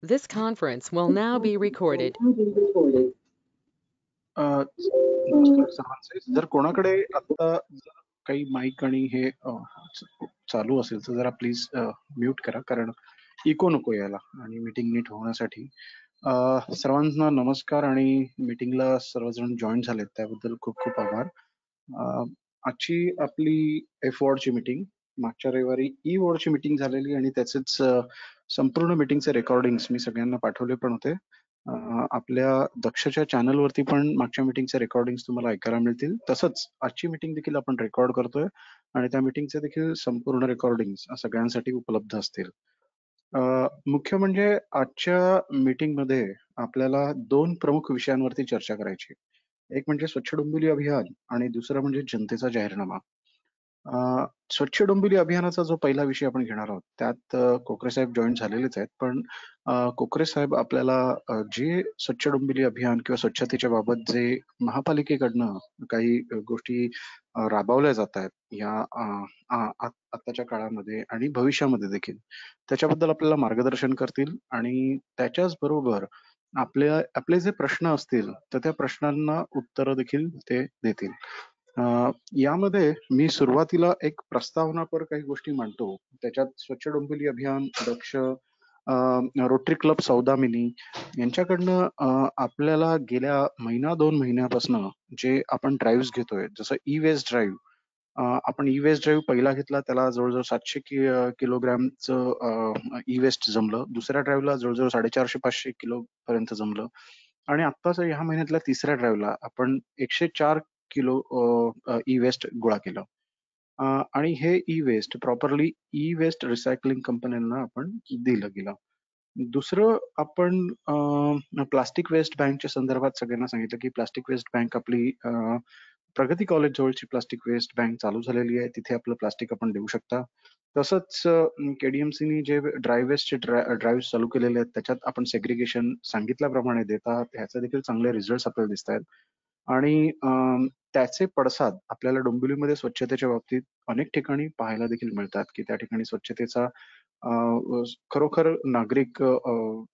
This conference will now be recorded. नमस्कार सर्वांचे. जर कोणाकडे आता जर काही माईक आणि हे चालू असेल तर जरा प्लीज म्यूट करा, कारण इको नको यायला आणि मीटिंग नीट होण्यासाठी. सर्वांना नमस्कार आणि मीटिंगला सर्वजण जॉईन झालेत त्याबद्दल खूप खूप आभार. आजची आपली एफ वॉर्डची मीटिंग, मागच्या रविवारी ई वॉर्डची मीटिंग झालेली आणि त्याचेच संपूर्ण मीटिंगचे रेकॉर्डिंग्स मी सगळ्यांना पाठवले पण होते. आपल्या दक्षच्या चॅनलवरती पण मागच्या मीटिंगचे रेकॉर्डिंग्स तुम्हाला ऐकायला मिळतील. तसंच आजची मीटिंग देखील आपण रेकॉर्ड करतोय आणि त्या मीटिंगचे देखील संपूर्ण रेकॉर्डिंग्स सगळ्यांसाठी उपलब्ध असतील. मुख्य म्हणजे आजच्या मीटिंगमध्ये आपल्याला 2 प्रमुख विषयांवरती चर्चा करायची. एक म्हणजे स्वच्छ डोंबिवली अभियान आणि दुसरं म्हणजे जनतेचा जाहीरनामा. स्वच्छ डोंबिवली अभियानाचा जो पहिला विषय आपण घेणार आहोत त्यात कोकरे साहेब जॉईन झालेलेच आहेत, पण कोकरे साहेब आपल्याला जे स्वच्छ डोंबिवली अभियान किंवा स्वच्छतेच्या बाबत जे महापालिकेकडनं काही गोष्टी राबवल्या जात आहेत या आताच्या काळामध्ये आणि भविष्यामध्ये देखील, त्याच्याबद्दल आपल्याला मार्गदर्शन करतील आणि त्याच्याच बरोबर आपले जे प्रश्न असतील तर त्या प्रश्नांना उत्तरं देखील ते देतील. यामध्ये मी सुरुवातीला एक प्रस्तावनापर काही गोष्टी मांडतो. त्याच्यात स्वच्छ डोंबिवली अभियान, दक्ष, रोटरी क्लब सौदामिनी यांच्याकडनं आपल्याला गेल्या 1-2 महिन्यापासून जे आपण ड्राईव्ह घेतोय, जसं ई वेस्ट ड्राईव्ह. आपण ई वेस्ट ड्राईव्ह पहिला घेतला, त्याला जवळजवळ 700 किलोग्रॅमचं ई वेस्ट जमलं. दुसऱ्या ड्राईव्हला जवळजवळ 450-500 किलो पर्यंत जमलं आणि आत्ताच ह्या महिन्यातल्या तिसऱ्या ड्राईव्हला आपण 104 किलो ई वेस्ट गोळा केलं. आणि हे e waste properly e waste recycling कंपन्यांना आपण दिलं गेलं. दुसरं आपण प्लास्टिक वेस्ट बँकच्या संदर्भात सगळ्यांना सांगितलं की प्लास्टिक वेस्ट बँक आपली प्रगती कॉलेज जवळची प्लास्टिक वेस्ट बँक चालू झालेली आहे. तिथे आपलं प्लास्टिक आपण देऊ शकता. तसंच केडीएमसीनी जे ड्राय वेस्टचे ड्राईव्ह चालू केलेले आहेत त्याच्यात आपण सेग्रिगेशन सांगितल्याप्रमाणे देत आहात. ह्याचे देखील चांगले रिझल्ट्स आपल्याला दिसत आहेत आणि त्याचे पडसाद आपल्याला डोंबिवलीमध्ये स्वच्छतेच्या बाबतीत अनेक ठिकाणी पाहायला देखील मिळतात की त्या ठिकाणी स्वच्छतेचा खरोखर नागरिक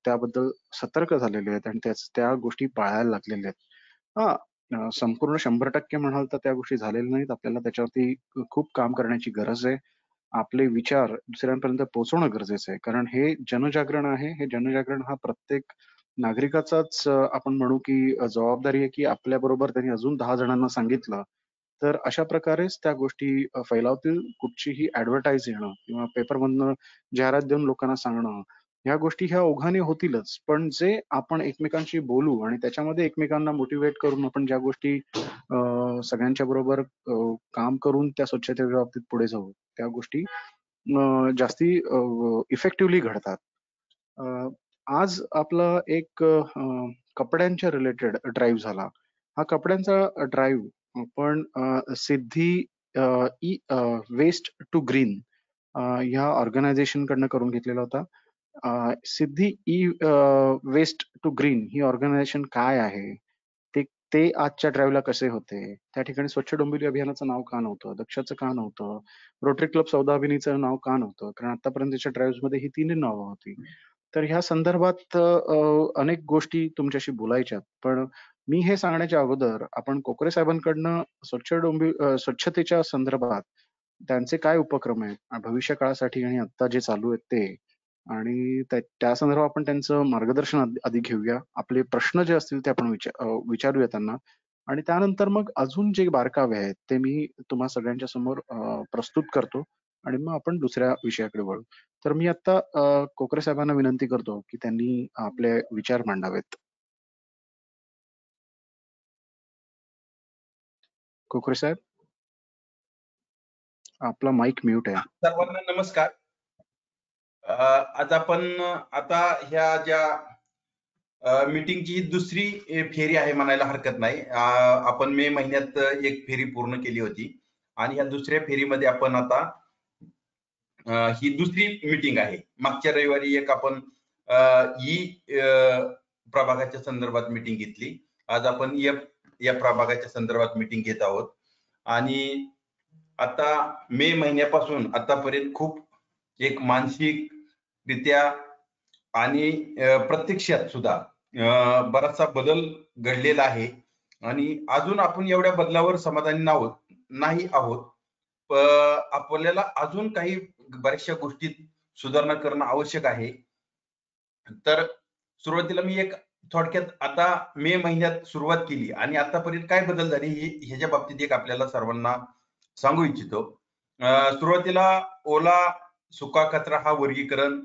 त्याबद्दल सतर्क झालेले आहेत आणि त्या गोष्टी पाळायला लागलेल्या आहेत. संपूर्ण 100% म्हणाल तर त्या गोष्टी झालेल्या नाहीत. आपल्याला त्याच्यावरती खूप काम करण्याची गरज आहे. आपले विचार दुसऱ्यांपर्यंत पोहोचवणं गरजेचं आहे, कारण हे जनजागरण आहे. हे जनजागरण हा प्रत्येक नागरिकाचाच आपण म्हणू की जबाबदारी आहे की आपल्याबरोबर त्यांनी अजून 10 जणांना सांगितलं तर अशा प्रकारेच त्या गोष्टी फैलावतील. कुठचीही ऍडव्हर्टाईज येणं किंवा पेपरमधनं जाहिरात देऊन लोकांना सांगणं, ह्या गोष्टी ह्या ओघाने होतीलच. पण जे आपण एकमेकांशी बोलू आणि त्याच्यामध्ये एकमेकांना मोटिवेट करून आपण ज्या गोष्टी सगळ्यांच्या बरोबर काम करून त्या स्वच्छतेच्या बाबतीत पुढे जाऊ, त्या गोष्टी जास्ती इफेक्टिव्हली घडतात. आज आपला एक कपड्यांच्या रिलेटेड ड्राईव्ह झाला. हा कपड्यांचा ड्राईव्ह पण सिद्धी वेस्ट टू ग्रीन ह्या ऑर्गनायझेशन कडनं करून घेतलेला होता. सिद्धी वेस्ट टू ग्रीन ही ऑर्गनायझेशन काय आहे, ते ते आजच्या ड्राईव्हला कसे होते, त्या ठिकाणी स्वच्छ डोंबिवली अभियानाचं नाव का नव्हतं, दक्षाचं का नव्हतं, रोटरी क्लब सौदामिनीचं नाव का नव्हतं, कारण आतापर्यंतच्या ड्राईव्ह मध्ये ही तिन्ही नावं होती. तर ह्या संदर्भात अनेक गोष्टी तुमच्याशी बोलायच्यात, पण मी हे सांगण्याच्या अगोदर आपण कोकरे साहेबांकडनं स्वच्छतेच्या संदर्भात त्यांचे काय उपक्रम आहेत भविष्य काळासाठी आणि आता जे चालू आहेत ते, आणि त्या संदर्भात आपण त्यांचं मार्गदर्शन आधी घेऊया. आपले प्रश्न जे असतील ते आपण विचारूया त्यांना आणि त्यानंतर मग अजून जे बारकावे आहेत ते मी तुम्हा सगळ्यांच्या समोर प्रस्तुत करतो आणि मग आपण दुसऱ्या विषयाकडे वळू. तर मी आता कोकरे साहेबांना विनंती करतो की त्यांनी आपले विचार मांडावेत. कोकरे साहेब, आपला माईक म्यूट आहे. सर्वांना नमस्कार. आज आपण आता ह्या ज्या मीटिंगची दुसरी फेरी आहे म्हणायला हरकत नाही. आपण मे महिन्यात एक फेरी पूर्ण केली होती आणि या दुसऱ्या फेरीमध्ये आपण आता ही दुसरी मीटिंग आहे. मागच्या रविवारी एक आपण ई प्रभागाच्या संदर्भात मीटिंग घेतली. आज आपण या प्रभागाच्या संदर्भात मीटिंग घेत आहोत आणि आता मे महिन्यापासून आतापर्यंत खूप एक मानसिकरित्या आणि प्रत्यक्षात सुद्धा बराचसा बदल घडलेला आहे आणि अजून आपण एवढ्या बदलावर समाधानी नाही आहोत. आपल्याला अजून काही बऱ्याचशा गोष्टीत सुधारणा करणं आवश्यक आहे. तर सुरुवातीला मी एक थोडक्यात आता मे महिन्यात सुरुवात केली आणि आतापर्यंत काय बदल झाले ह्याच्या बाबतीत एक आपल्याला सर्वांना सांगू इच्छितो. सुरुवातीला ओला सुका कचरा हा वर्गीकरण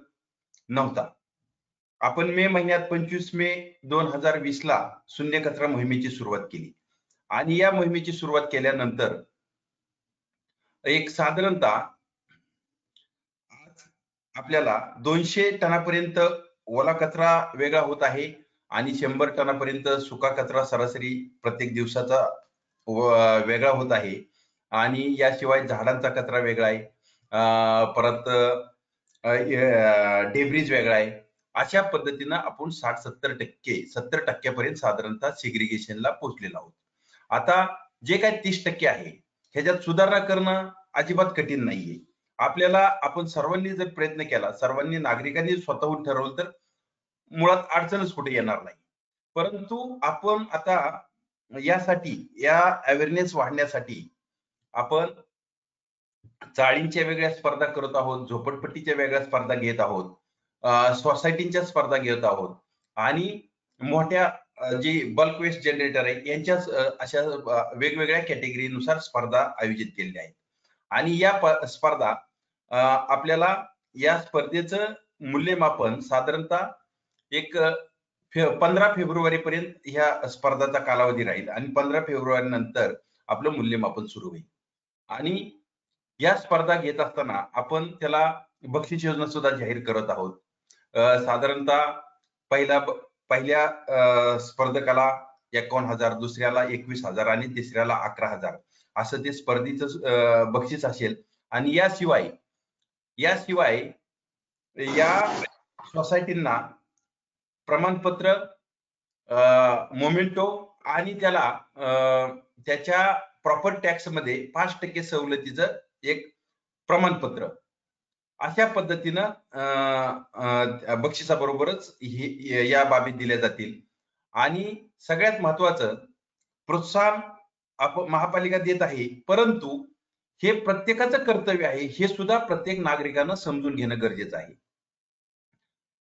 नव्हता. आपण मे महिन्यात 25 मे 2020 ला शून्य कचरा मोहिमेची सुरुवात केली आणि या मोहिमेची सुरुवात केल्यानंतर एक साधारणतः आज आपल्याला 200 टनापर्यंत ओला कचरा वेगळा होत आहे आणि 100 टनापर्यंत सुका कचरा सरासरी प्रत्येक दिवसाचा वेगळा होत आहे आणि याशिवाय झाडांचा कचरा वेगळा आहे, परत डेब्रिज वेगळा आहे. अशा पद्धतीनं आपण 70% साधारणतः सेग्रिगेशनला पोहोचलेलो आहोत. आता जे काय 30% आहे ह्याच्यात सुधारणा करणं अजिबात कठीण नाहीये. आपण सर्वांनी जर प्रयत्न केला, सर्वांनी नागरिकांनी स्वतःहून ठरवलं तर मुळात अडचणच कुठे येणार नाही. परंतु आपण आता यासाठी या अवेअरनेस वाढण्यासाठी आपण चाळींच्या वेगळ्या स्पर्धा करत आहोत, झोपडपट्टीच्या वेगळ्या स्पर्धा घेत आहोत, सोसायटीच्या स्पर्धा घेत आहोत आणि मोठ्या जे बल्क वेस्ट जनरेटर आहे यांच्या अशा वेगवेगळ्या कॅटेगरीनुसार स्पर्धा आयोजित केलेल्या आहेत आणि या स्पर्धा आपल्याला या स्पर्धेचं मूल्यमापन साधारणतः एक 15 फेब्रुवारी पर्यंत ह्या स्पर्धाचा कालावधी राहील आणि 15 फेब्रुवारी नंतर आपलं मूल्यमापन सुरू होईल आणि या स्पर्धा घेत असताना आपण त्याला बक्षीस योजना सुद्धा जाहीर करत आहोत. साधारणतः पहिल्या स्पर्धकाला 51,000, दुसऱ्याला 21,000 आणि तिसऱ्याला 11,000 असं ते स्पर्धेचं बक्षीस असेल आणि याशिवाय या सोसायटींना प्रमाणपत्र, मोमेंटो आणि त्याला त्याच्या प्रॉपर टॅक्स मध्ये 5% सवलतीचं एक प्रमाणपत्र अशा पद्धतीनं बक्षिसाबरोबरच या बाबी दिल्या जातील आणि सगळ्यात महत्वाचं प्रोत्साहन महापालिका देत आहे, परंतु हे प्रत्येकाचं कर्तव्य आहे हे सुद्धा प्रत्येक नागरिकानं समजून घेणं गरजेचं आहे.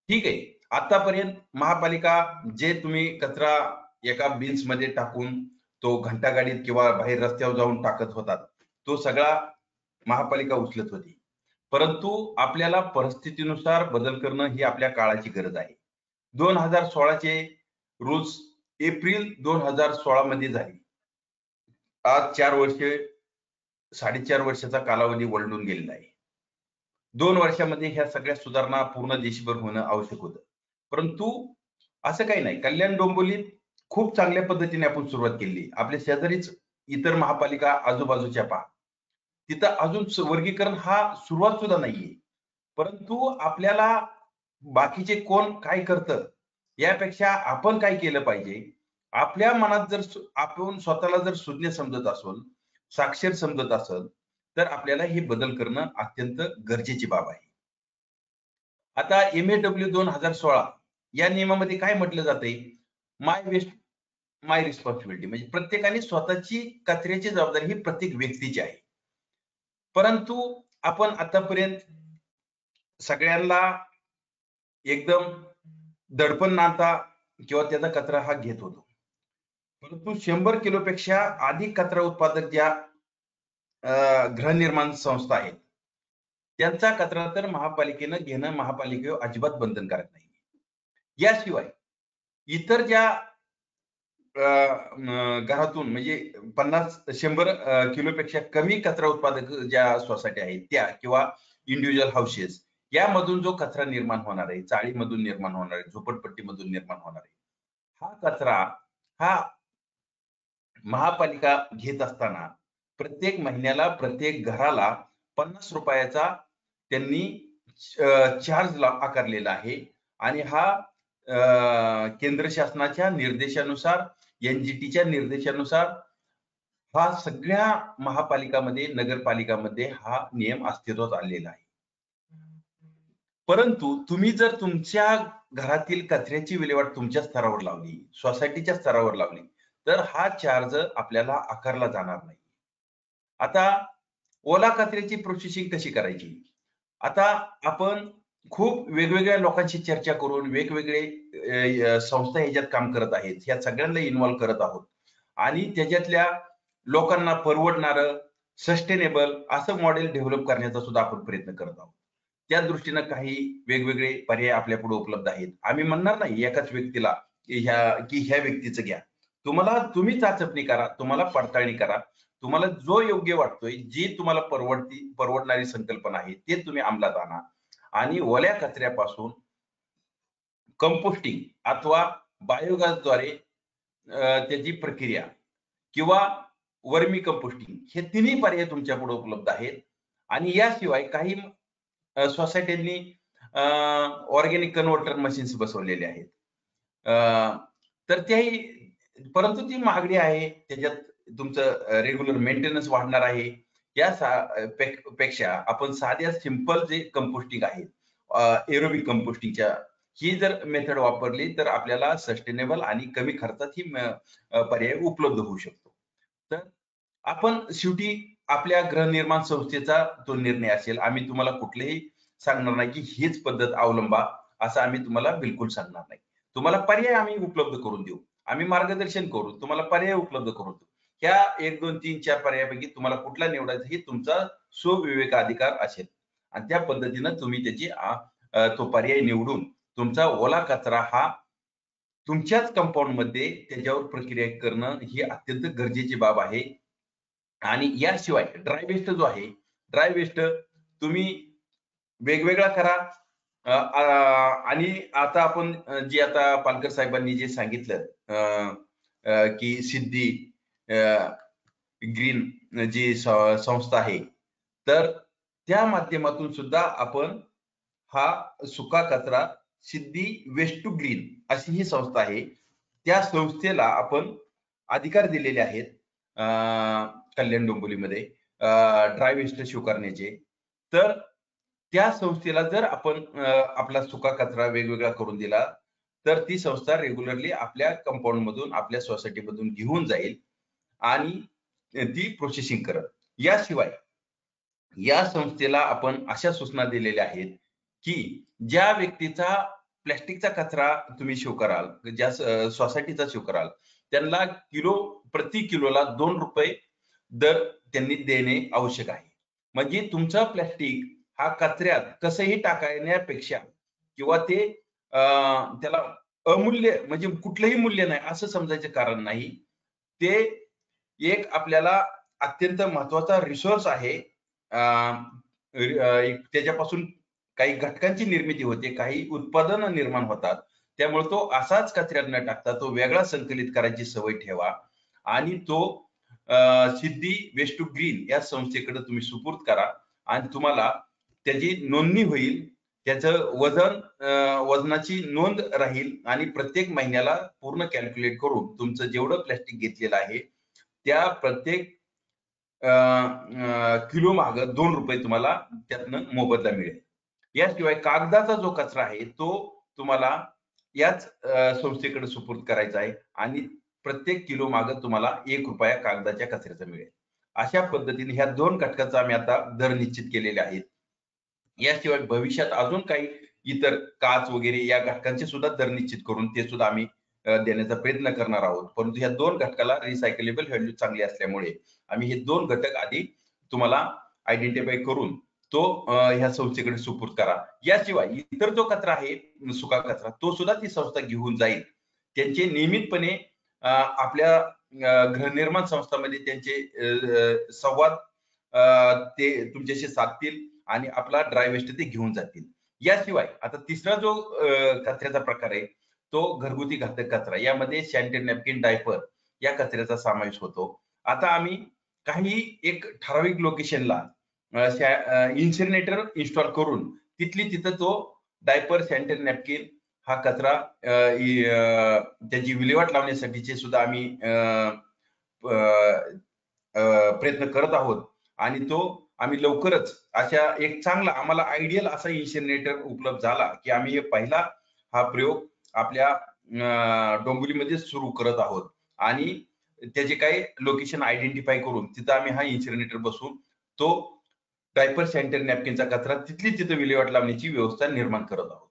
ठीक आहे, आतापर्यंत महापालिका जे तुम्ही कचरा एका बिन्स मध्ये टाकून तो घंटागाडीत किंवा बाहेर रस्त्यावर जाऊन टाकत होतात तो सगळा महापालिका उचलत होती, परंतु आपल्याला परिस्थितीनुसार बदल करणं ही आपल्या काळाची गरज आहे. 2016 चे रूल्स एप्रिल 2016 मध्ये झाली. आज 4.5 वर्षाचा कालावधी ओलांडून गेलेला आहे. 2 वर्षामध्ये ह्या सगळ्या सुधारणा पूर्ण देशभर होणं आवश्यक होतं, परंतु असं काही नाही. कल्याण डोंबिवलीत खूप चांगल्या पद्धतीने आपण सुरुवात केली. आपल्या शेजारीच इतर महापालिका आजूबाजूच्या पहा, तिथं अजून वर्गीकरण हा सुरुवात सुद्धा नाहीये, परंतु आपल्याला बाकीचे कोण काय करतं यापेक्षा आपण काय केलं पाहिजे. आपल्या मनात जर आपण स्वतःला जर सुज्ञ समजत असेल, साक्षर समजत असेल तर आपल्याला हे बदल करणं अत्यंत गरजेची बाब आहे. आता MAW 2016 या नियमामध्ये काय म्हटलं जाते, माय वेस्ट माय रिस्पॉन्सिबिलिटी, म्हणजे प्रत्येकाने स्वतःची कचऱ्याची जबाबदारी ही प्रत्येक व्यक्तीची आहे. परंतु आपण आतापर्यंत सगळ्यांना एकदम दडपण नाता किंवा त्याचा कचरा हा घेत होतो, परंतु 100 किलोपेक्षा अधिक कचरा उत्पादक ज्या गृहनिर्माण संस्था आहेत त्यांचा कचरा तर महापालिकेनं घेणं महापालिकेवर अजिबात बंधनकारक नाही. याशिवाय इतर ज्या घरातून म्हणजे 100 किलोपेक्षा कमी कचरा उत्पादक ज्या सोसायटी आहेत त्या किंवा इंडिव्हिज्युअल हाऊसेस यामधून जो कचरा निर्माण होणार आहे, चाळीमधून निर्माण होणार आहे, झोपडपट्टीमधून निर्माण होणार आहे, हा कचरा हा महापालिका घेत असताना प्रत्येक महिन्याला प्रत्येक घराला 50 रुपयाचा त्यांनी चार्ज आकारलेला आहे आणि हा केंद्र शासनाच्या निर्देशानुसार, NGTच्या निर्देशानुसार हा सगळ्या महापालिकामध्ये, नगरपालिकामध्ये हा नियम अस्तित्वात आलेला आहे. परंतु तुम्ही जर तुमच्या घरातील कचऱ्याची विल्हेवाट तुमच्या स्तरावर लावली, सोसायटीच्या स्तरावर लावली, तर हा चार्ज आपल्याला आकारला जाणार नाही. आता ओला कचऱ्याची प्रोसेसिंग कशी करायची? आता आपण खूप वेगवेगळ्या लोकांशी चर्चा करून वेगवेगळे संस्था ह्याच्यात काम करत आहेत. ह्या सगळ्यांना इन्व्हॉल्व करत आहोत आणि त्याच्यातल्या लोकांना परवडणारं सस्टेनेबल असं मॉडेल डेव्हलप करण्याचा सुद्धा आपण प्रयत्न करत आहोत. त्या दृष्टीनं काही वेगवेगळे पर्याय आपल्यापुढे उपलब्ध आहेत. आम्ही म्हणणार नाही एकाच व्यक्तीला ह्या व्यक्तीचं घ्या. तुम्ही चाचपणी करा, तुम्हाला पडताळणी करा. तुम्हाला जो योग्य वाटतोय, जी तुम्हाला परवडणारी संकल्पना आहे, ते तुम्ही अंमलात आणा आणि ओल्या कचऱ्यापासून कंपोस्टिंग अथवा बायोगॅसद्वारे त्याची प्रक्रिया किंवा वर्मी कंपोस्टिंग हे तिन्ही पर्याय तुमच्या पुढे उपलब्ध आहेत. आणि याशिवाय काही सोसायटींनी ऑर्गॅनिक कन्व्हर्टर मशीन्स बसवलेले आहेत. तर त्याही परंतु ती महागडी आहे, त्याच्यात तुमचं रेग्युलर मेंटेनन्स वाढणार आहे. पेक्षा आपण साध्या सिंपल जे कंपोस्टिंग आहे एरोबिक कंपोस्टिंगच्या ही जर मेथड वापरली तर आपल्याला सस्टेनेबल आणि कमी खर्चात ही पर्याय उपलब्ध होऊ शकतो. तर आपण शेवटी आपल्या गृहनिर्माण संस्थेचा तो निर्णय असेल. आम्ही तुम्हाला कुठलेही सांगणार नाही की हीच पद्धत अवलंबा, असं आम्ही तुम्हाला बिलकुल सांगणार नाही. तुम्हाला पर्याय आम्ही उपलब्ध करून देऊ, आम्ही मार्गदर्शन करू, तुम्हाला पर्याय उपलब्ध करून देऊ. ह्या 1, 2, 3, 4 पर्यायापैकी तुम्हाला कुठला निवडायचा हे तुमचा स्वविवेकाधिकार असेल आणि त्या पद्धतीनं तुम्ही त्याची तो पर्याय निवडून तुमचा ओला कचरा हा तुमच्याच कंपाऊंड मध्ये त्याच्यावर प्रक्रिया करणं ही अत्यंत गरजेची बाब आहे. आणि याशिवाय ड्राय वेस्ट जो आहे, ड्राय वेस्ट तुम्ही वेगवेगळा करा. आणि आता आपण आता पालकर साहेबांनी जे सांगितलं की सिद्धी ग्रीन जी संस्था आहे, तर त्या माध्यमातून सुद्धा आपण हा सुका कचरा सिद्धी वेस्ट टू ग्रीन अशी ही संस्था आहे. त्या संस्थेला आपण अधिकार दिलेले आहेत कल्याण डोंबिवलीमध्ये ड्राय वेस्ट स्वीकारण्याचे. तर त्या संस्थेला जर आपण आपला सुका कचरा वेगवेगळा करून दिला तर ती संस्था रेग्युलरली आपल्या कंपाऊंड मधून आपल्या सोसायटी मधून घेऊन जाईल आणि ती प्रोसेसिंग करत. याशिवाय या संस्थेला आपण अशा सूचना दिलेल्या आहेत की ज्या व्यक्तीचा प्लॅस्टिकचा कचरा तुम्ही स्वीकाराल, ज्या सोसायटीचा स्वीकाराल, त्यांना प्रति किलोला 2 रुपये दर त्यांनी देणे आवश्यक आहे. म्हणजे तुमचा प्लॅस्टिक हा कचऱ्यात कसंही टाकण्यापेक्षा किंवा ते त्याला अमूल्य म्हणजे कुठलंही मूल्य नाही असं समजायचं कारण नाही. ते एक आपल्याला अत्यंत महत्वाचा रिसोर्स आहे. त्याच्यापासून काही घटकांची निर्मिती होते, काही उत्पादन निर्माण होतात. त्यामुळे तो असाच कचऱ्यात न टाकता तो वेगळा संकलित करायची सवय ठेवा आणि तो सिद्धी वेस्ट टू ग्रीन या संस्थेकडे तुम्ही सुपूर्द करा आणि तुम्हाला त्याची नोंदणी होईल, त्याचं वजनाची नोंद राहील आणि प्रत्येक महिन्याला पूर्ण कॅल्क्युलेट करून तुमचं जेवढं प्लॅस्टिक घेतलेलं आहे त्या प्रत्येक किलो मागे 2 रुपये तुम्हाला त्यातनं मोबदला मिळेल. याशिवाय कागदाचा जो कचरा आहे तो तुम्हाला याच संस्थेकडे सुपूर्द करायचा आहे आणि प्रत्येक किलो मागे तुम्हाला 1 रुपया कागदाच्या कचऱ्याचा मिळेल. अशा पद्धतीने ह्या 2 घटकाचा आम्ही आता दर निश्चित केलेले आहेत. याशिवाय भविष्यात अजून काही इतर काच वगैरे या घटकांचे सुद्धा दर निश्चित करून ते सुद्धा आम्ही देण्याचा प्रयत्न करणार आहोत. परंतु ह्या 2 घटकाला रिसायकलेबल व्हॅल्यू चांगली असल्यामुळे आम्ही हे 2 घटक आधी तुम्हाला आयडेंटिफाय करून तो ह्या संस्थेकडे सुपूर्द करा. याशिवाय इतर जो कचरा आहे सुका कचरा तो सुद्धा ती संस्था घेऊन जाईल. त्यांचे नियमितपणे आपल्या गृहनिर्माण संस्थांमध्ये त्यांचे संवाद ते तुमच्याशी साधतील आणि आपला ड्राय वेस्ट ते घेऊन जातील. याशिवाय आता तिसरा जो कचऱ्याचा प्रकार आहे तो घरगुती घातक कचरा. यामध्ये सॅनिटरी नॅपकिन, डायपर या कचऱ्याचा समावेश होतो. आता आम्ही काही एक ठराविक लोकेशनला इन्सिनरेटर इन्स्टॉल करून तिथं तो डायपर, सॅनिटरी नॅपकिन हा कचरा त्याची विल्हेवाट लावण्यासाठीचे सुद्धा आम्ही प्रयत्न करत आहोत आणि तो आम्ही लवकरच अशा एक चांगला आम्हाला आयडियल असा इन्सिनरेटर उपलब्ध झाला की आम्ही पहिला हा प्रयोग आपल्या डोंबिवलीमध्ये सुरू करत आहोत आणि त्याचे काही लोकेशन आयडेंटिफाय करून तिथं आम्ही हा इन्सिनरेटर बसवून तो डायपर सॅनिटरी नॅपकिनचा कचरा तिथं विल्हेवाट लावण्याची व्यवस्था निर्माण करत आहोत.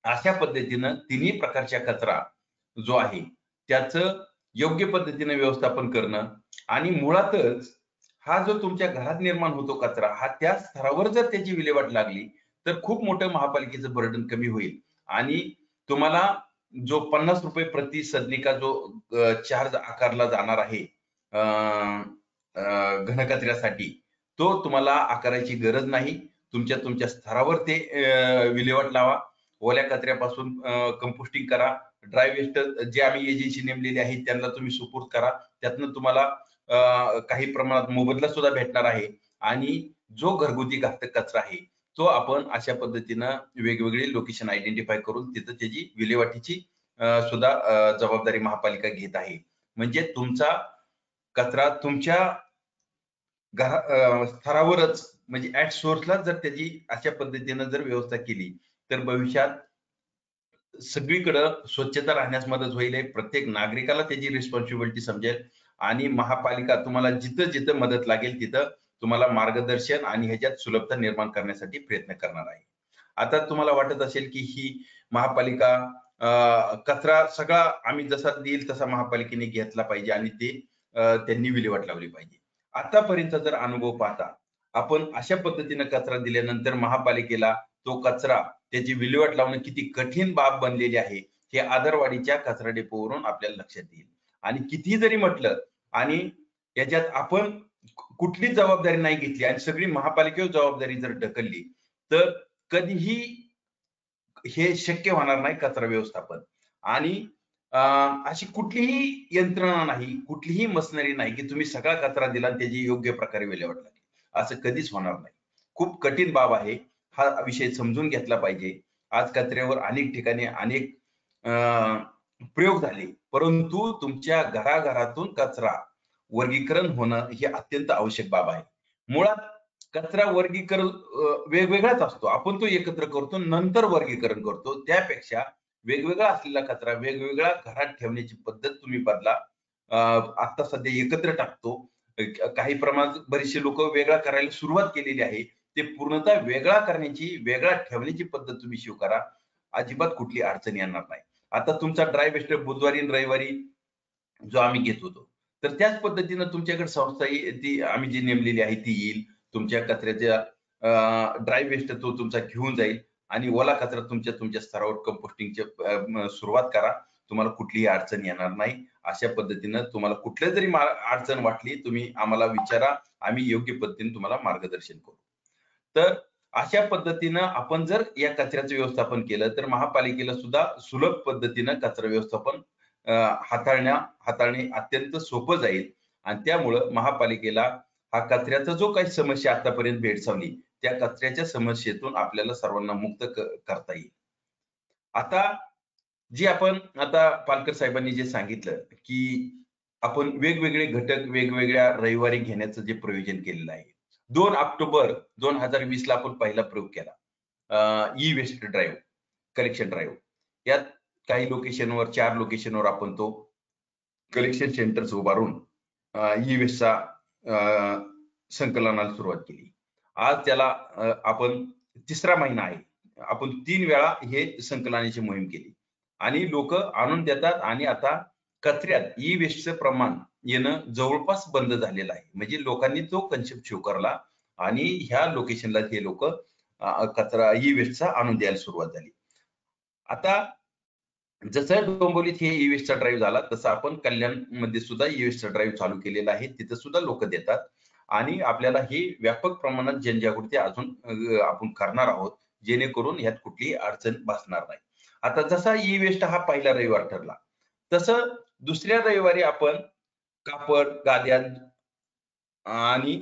अशा पद्धतीनं तिन्ही प्रकारच्या कचरा जो आहे त्याचं योग्य पद्धतीने व्यवस्थापन करणं आणि मुळातच हा जो तुमच्या घरात निर्माण होतो कचरा हा त्या स्तरावर जर त्याची विल्हेवाट लागली तर खूप मोठं महापालिकेचं बर्डन कमी होईल आणि तुम्हाला जो 50 रुपये प्रति सदनिका जो चार्ज आकारला जाणार आहे घनकचऱ्यासाठी तो तुम्हाला आकारायची गरज नाही. तुमच्या स्तरावर ते विल्हेवाट लावा. ओल्या कचऱ्यापासून कंपोस्टिंग करा. ड्राय वेस्ट जे आम्ही एजन्सी नेमलेली आहे त्यांना तुम्ही सुपूर्द करा. त्यातनं तुम्हाला काही प्रमाणात मोबदला सुद्धा भेटणार आहे आणि जो घरगुती घातक कचरा आहे तो आपण अशा पद्धतीनं वेगवेगळे लोकेशन आयडेंटिफाय करून तिथं त्याची विल्हेवाटीची सुद्धा जबाबदारी महापालिका घेत आहे. म्हणजे तुमचा कचरा तुमच्या स्तरावरच म्हणजे ऍट सोर्सला जर त्याची अशा पद्धतीनं जर व्यवस्था केली तर भविष्यात सगळीकडं स्वच्छता राहण्यास मदत होईल. प्रत्येक नागरिकाला त्याची रिस्पॉन्सिबिलिटी समजेल आणि महापालिका तुम्हाला जिथं जिथं मदत लागेल तिथं तुम्हाला मार्गदर्शन आणि ह्याच्यात सुलभता निर्माण करण्यासाठी प्रयत्न करणार आहे. आता तुम्हाला वाटत असेल की ही महापालिका कचरा सगळा आम्ही जसा देईल तसा महापालिकेने घेतला पाहिजे आणि ते त्यांनी विल्हेवाट लावली पाहिजे. आतापर्यंत जर अनुभव पाहता आपण अशा पद्धतीने कचरा दिल्यानंतर महापालिकेला तो कचरा त्याची विल्हेवाट लावणं किती कठीण बाब बनलेली आहे हे आदरवाडीच्या कचरा डेपोवरून आपल्याला लक्षात येईल. आणि किती जरी म्हटलं आणि याच्यात आपण कुठलीच जबाबदारी नाही घेतली आणि सगळी महापालिकेवर जबाबदारी जर ढकलली तर कधीही हे शक्य होणार नाही कचरा व्यवस्थापन. आणि अशी कुठलीही यंत्रणा नाही, कुठलीही मशिनरी नाही की तुम्ही सगळा कचरा दिला आणि त्याची योग्य प्रकारे विल्हेवाट लागली. असं कधीच होणार नाही. खूप कठीण बाब आहे. हा विषय समजून घेतला पाहिजे. आज कचऱ्यावर अनेक ठिकाणी अनेक प्रयोग झाले, परंतु तुमच्या घराघरातून कचरा वर्गीकरण होणं हे अत्यंत आवश्यक बाब आहे. मुळात कचरा वर्गीकरण वेगवेगळाच असतो. आपण तो एकत्र करतो नंतर वर्गीकरण करतो. त्यापेक्षा वेगवेगळा असलेला कचरा वेगवेगळ्या घरात ठेवण्याची पद्धत तुम्ही बदला. आता सध्या एकत्र टाकतो. काही प्रमाणात बरेचसे लोक वेगळा करायला सुरुवात केलेली आहे. ते पूर्णतः वेगळा करण्याची वेगळा ठेवण्याची पद्धत तुम्ही स्वीकारा. अजिबात कुठली अडचण येणार नाही. आता तुमचा ड्राय वेस्ट बुधवारी आणि रविवारी जो आम्ही घेत होतो तर त्याच पद्धतीनं तुमच्याकडे संस्था ती आम्ही जी नेमलेली आहे ती येईल. तुमच्या कचऱ्याच्या ड्राय वेस्ट तो तुमचा घेऊन जाईल आणि ओला कचरा तुमच्या स्तरावर कंपोस्टिंगची सुरुवात करा. तुम्हाला कुठलीही अडचण येणार नाही. अशा पद्धतीनं तुम्हाला कुठल्या जरी अडचण वाटली तुम्ही आम्हाला विचारा. आम्ही योग्य पद्धतीने तुम्हाला मार्गदर्शन करू. तर अशा पद्धतीनं आपण जर या कचऱ्याचं व्यवस्थापन केलं तर महापालिकेला सुद्धा सुलभ पद्धतीनं कचरा व्यवस्थापन हाताळणे अत्यंत सोपं जाईल आणि त्यामुळं महापालिकेला हा कचऱ्याचा जो काही समस्या आतापर्यंत भेडसावली त्या कचऱ्याच्या समस्येतून आपल्याला सर्वांना मुक्त करता येईल. आता जी आपण आता पालकर साहेबांनी जे सांगितलं की आपण वेगवेगळे घटक वेगवेगळ्या रविवारी घेण्याचं जे प्रयोजन केलेलं आहे. 2 ऑक्टोबर 2020 ला आपण पहिला प्रयोग केला e waste drive collection drive. यात काही लोकेशनवर 4 लोकेशनवर आपण तो कलेक्शन सेंटर्स उभारून ई वेस्टचा संकलनाला सुरुवात केली. आज त्याला आपण तिसरा महिना आहे. आपण 3 वेळा हे संकलनाची मोहीम केली आणि लोक आणून देतात आणि आता कचऱ्यात ई वेस्टचं प्रमाण येणं जवळपास बंद झालेलं आहे. म्हणजे लोकांनी तो कन्सेप्ट स्वीकारला आणि ह्या लोकेशनला हे लोक कचरा ई वेस्टचा आणून द्यायला सुरुवात झाली. आता जसं डोंबिवलीत हे ई वेस्टचा ड्राईव्ह झाला तसं आपण कल्याणमध्ये सुद्धा ई वेस्टचा ड्राईव्ह चालू केलेला आहे. तिथं सुद्धा लोक देतात आणि आपल्याला ही व्यापक प्रमाणात जनजागृती अजून आपण करणार आहोत जेणेकरून यात कुठलीही अडचण भासणार नाही. आता जसा ई वेस्ट हा पहिला रविवार ठरला तसं दुसऱ्या रविवारी आपण कापड गाद्या आणि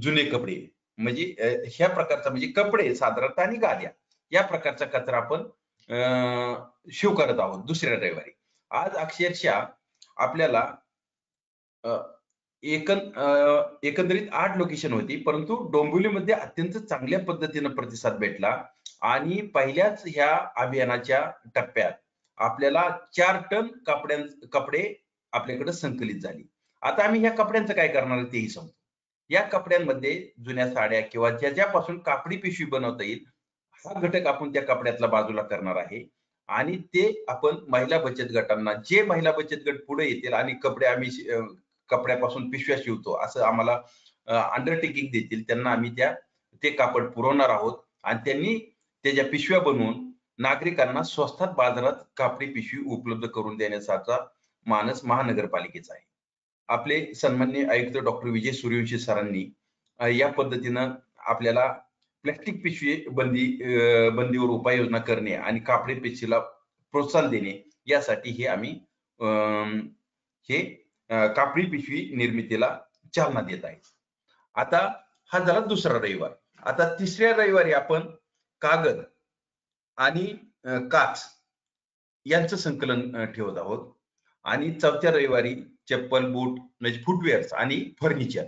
जुने कपडे म्हणजे ह्या प्रकारचा म्हणजे कपडे साधारणतः आणि गाद्या या प्रकारचा कचरा आपण स्वीकारत आहोत दुसऱ्या रविवारी. आज अक्षरशः आपल्याला एकंदरीत 8 लोकेशन होती, परंतु डोंबिवलीमध्ये अत्यंत चांगल्या पद्धतीनं प्रतिसाद भेटला आणि पहिल्याच ह्या अभियानाच्या टप्प्यात आपल्याला 4 टन कपडे आपल्याकडे संकलित झाली. आता आम्ही ह्या कपड्यांचं काय करणार आहे तेही सांगतो. या कपड्यांमध्ये जुन्या साड्या किंवा ज्याच्यापासून कापडी पिशवी बनवता येईल हा घटक आपण त्या कपड्यातला बाजूला करणार आहे आणि ते आपण महिला बचत गटांना, जे महिला बचत गट पुढे येतील आणि कपडे आम्ही कपड्यापासून पिशव्या शिवतो असं आम्हाला अंडरटेकिंग देतील, त्यांना आम्ही ते कापड पुरवणार आहोत आणि त्यांनी त्याच्या पिशव्या बनवून नागरिकांना स्वस्तात बाजारात कापडी पिशवी उपलब्ध करून देण्याचा मानस महानगरपालिकेचा आहे. आपले सन्माननीय आयुक्त डॉक्टर विजय सूर्यवंशी सरांनी या पद्धतीनं आपल्याला प्लास्टिक पिशवी बंदीवर उपाययोजना करणे आणि कापडी पिशवीला प्रोत्साहन देणे यासाठी हे आम्ही कापडी पिशवी निर्मितीला चालना देत आहे. आता हा झाला दुसरा रविवार. आता तिसऱ्या रविवारी आपण कागद आणि काच यांचं संकलन ठेवत आहोत आणि चौथ्या रविवारी चप्पल, बूट म्हणजे फुटवेअर्स आणि फर्निचर